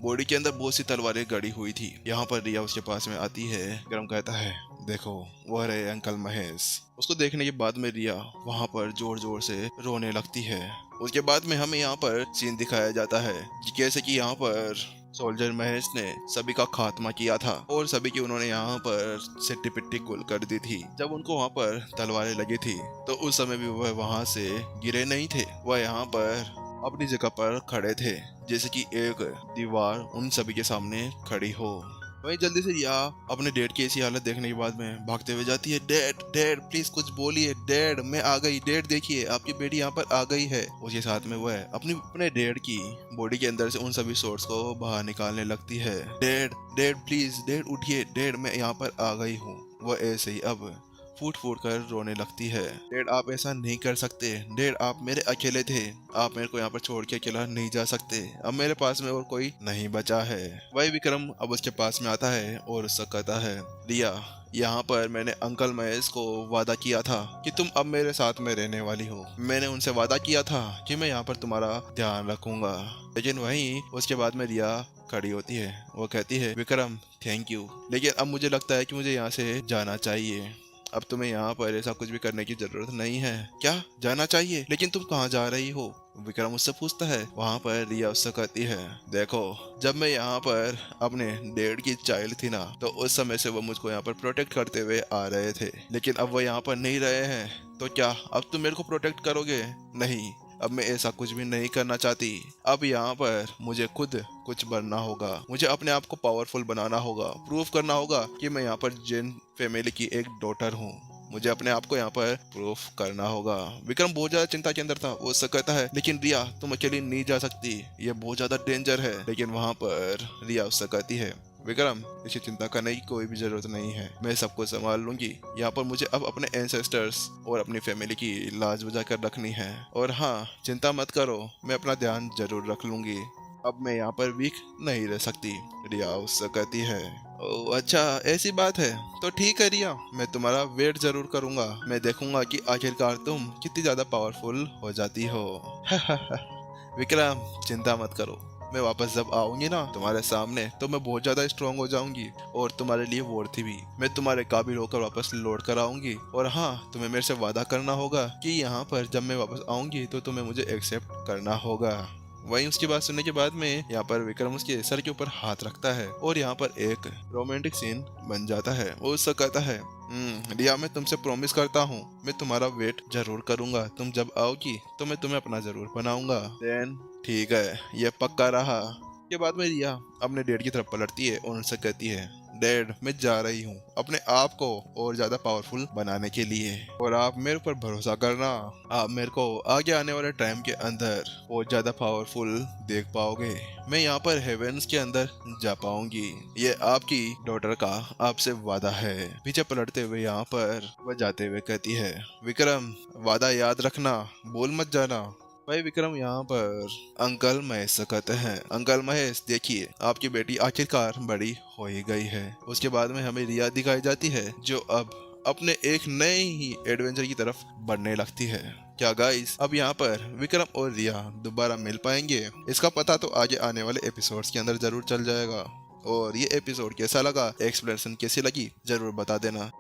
बॉडी के अंदर बहुत सी तलवारें गड़ी हुई थी। यहाँ पर रिया उसके पास में आती है। विक्रम कहता है, देखो वह रहे अंकल महेश। उसको देखने के बाद में रिया वहाँ पर जोर जोर से रोने लगती है। उसके बाद में हमें यहाँ पर सीन दिखाया जाता है जैसे कि यहाँ पर सोल्जर महेश ने सभी का खात्मा किया था और सभी की उन्होंने यहाँ पर सिट्टी पिट्टी कुल कर दी थी। जब उनको वहाँ पर तलवारें लगी थी तो उस समय भी वह वहाँ से गिरे नहीं थे। वह यहाँ पर अपनी जगह पर खड़े थे, जैसे कि एक दीवार उन सभी के सामने खड़ी हो। वही जल्दी से रिया अपने डैड की ऐसी हालत देखने के बाद में भागते हुए जाती है। डैड, डैड प्लीज कुछ बोलिए। डैड, मैं आ गई। डैड देखिए, आपकी बेटी यहाँ पर आ गई है। उसके साथ में वह अपने डैड की बॉडी के अंदर से उन सभी सोर्स को बाहर निकालने लगती है। डैड, डैड प्लीज, डैड उठिए। डैड, मैं यहाँ पर आ गई हूँ। वह ऐसे ही अब फूट फूट कर रोने लगती है। डैड, आप ऐसा नहीं कर सकते। डैड, आप मेरे अकेले थे, आप मेरे को यहाँ पर छोड़ के अकेला नहीं जा सकते। अब मेरे पास में और कोई नहीं बचा है। वही विक्रम अब उसके पास में आता है और उससे कहता है, रिया, यहाँ पर मैंने अंकल महेश को वादा किया था कि तुम अब मेरे साथ में रहने वाली हो। मैंने उनसे वादा किया था कि मैं यहाँ पर तुम्हारा ध्यान रखूंगा। लेकिन वहीं उसके बाद में रिया खड़ी होती है। वो कहती है, विक्रम थैंक यू, लेकिन अब मुझे लगता है कि मुझे यहाँ से जाना चाहिए। अब तुम्हें यहाँ पर ऐसा कुछ भी करने की जरूरत नहीं है। क्या जाना चाहिए? लेकिन तुम कहाँ जा रही हो? विक्रम उससे पूछता है। वहाँ पर रिया उससे कहती है, देखो, जब मैं यहाँ पर अपने डैड की चाइल्ड थी ना, तो उस समय से वो मुझको यहाँ पर प्रोटेक्ट करते हुए आ रहे थे। लेकिन अब वो यहाँ पर नहीं रहे हैं, तो क्या अब तुम मेरे को प्रोटेक्ट करोगे? नहीं, अब मैं ऐसा कुछ भी नहीं करना चाहती। अब यहाँ पर मुझे खुद कुछ बनना होगा। मुझे अपने आप को पावरफुल बनाना होगा, प्रूव करना होगा कि मैं यहाँ पर जैन फैमिली की एक डॉटर हूँ। मुझे अपने आप को यहाँ पर प्रूफ करना होगा। विक्रम बहुत ज्यादा चिंता के अंदर था। वो उससे कहता है, लेकिन रिया, तुम अकेली नहीं जा सकती, ये बहुत ज्यादा डेंजर है। लेकिन वहाँ पर रिया उससे कहती है, विक्रम, इसकी चिंता करने की कोई भी जरूरत नहीं है, मैं सबको संभाल लूंगी। यहाँ पर मुझे अब अपने एंसेस्टर्स और अपनी फैमिली की लाज बचा कर रखनी है। और हाँ, चिंता मत करो, मैं अपना ध्यान जरूर रख लूंगी। अब मैं यहाँ पर वीक नहीं रह सकती, रिया उससे कहती है। ओह अच्छा, ऐसी बात है तो ठीक है रिया, मैं तुम्हारा वेट जरूर करूंगा। मैं देखूंगा कि आखिरकार तुम कितनी ज्यादा पावरफुल हो जाती हो। विक्रम, चिंता मत करो, मैं वापस जब आऊंगी ना तुम्हारे सामने तो मैं बहुत ज्यादा स्ट्रांग हो जाऊंगी और तुम्हारे लिए वर्थी भी। मैं तुम्हारे काबिल होकर वापस लौट कर आऊंगी। और हाँ, तुम्हें मेरे से वादा करना होगा कि यहाँ पर जब मैं वापस आऊंगी तो तुम्हें मुझे एक्सेप्ट करना होगा। वहीं उसकी बात सुनने के बाद में यहाँ पर विक्रम उसके सर के ऊपर हाथ रखता है और यहाँ पर एक रोमांटिक सीन बन जाता है। वो उससे कहता है, रिया, मैं तुमसे प्रॉमिस करता हूँ, मैं तुम्हारा वेट जरूर करूंगा। तुम जब आओगी तो मैं तुम्हें अपना जरूर बनाऊंगा। देन ठीक है, ये पक्का रहा। के बाद में रिया अपने डैड की तरफ पलटती है और उनसे कहती है, डैड, मैं जा रही हूँ अपने आप को और ज्यादा पावरफुल बनाने के लिए, और आप मेरे ऊपर भरोसा करना, आप मेरे को आगे आने वाले टाइम के अंदर और ज्यादा पावरफुल देख पाओगे। मैं यहाँ पर हेवेंस के अंदर जा पाऊंगी, ये आपकी डॉटर का आपसे वादा है। पीछे पलटते हुए यहाँ पर वह जाते हुए कहती है, विक्रम, वादा याद रखना, भूल मत जाना। भाई विक्रम यहाँ पर अंकल महेश से कहते हैं, अंकल महेश, देखिए आपकी बेटी आखिरकार बड़ी हो ही गई है। उसके बाद में हमें रिया दिखाई जाती है जो अब अपने एक नए ही एडवेंचर की तरफ बढ़ने लगती है। क्या गाइस, अब यहाँ पर विक्रम और रिया दोबारा मिल पाएंगे? इसका पता तो आगे आने वाले एपिसोड्स के अंदर जरूर चल जाएगा। और ये एपिसोड कैसा लगा, एक्सप्लेनेशन कैसी लगी, जरूर बता देना।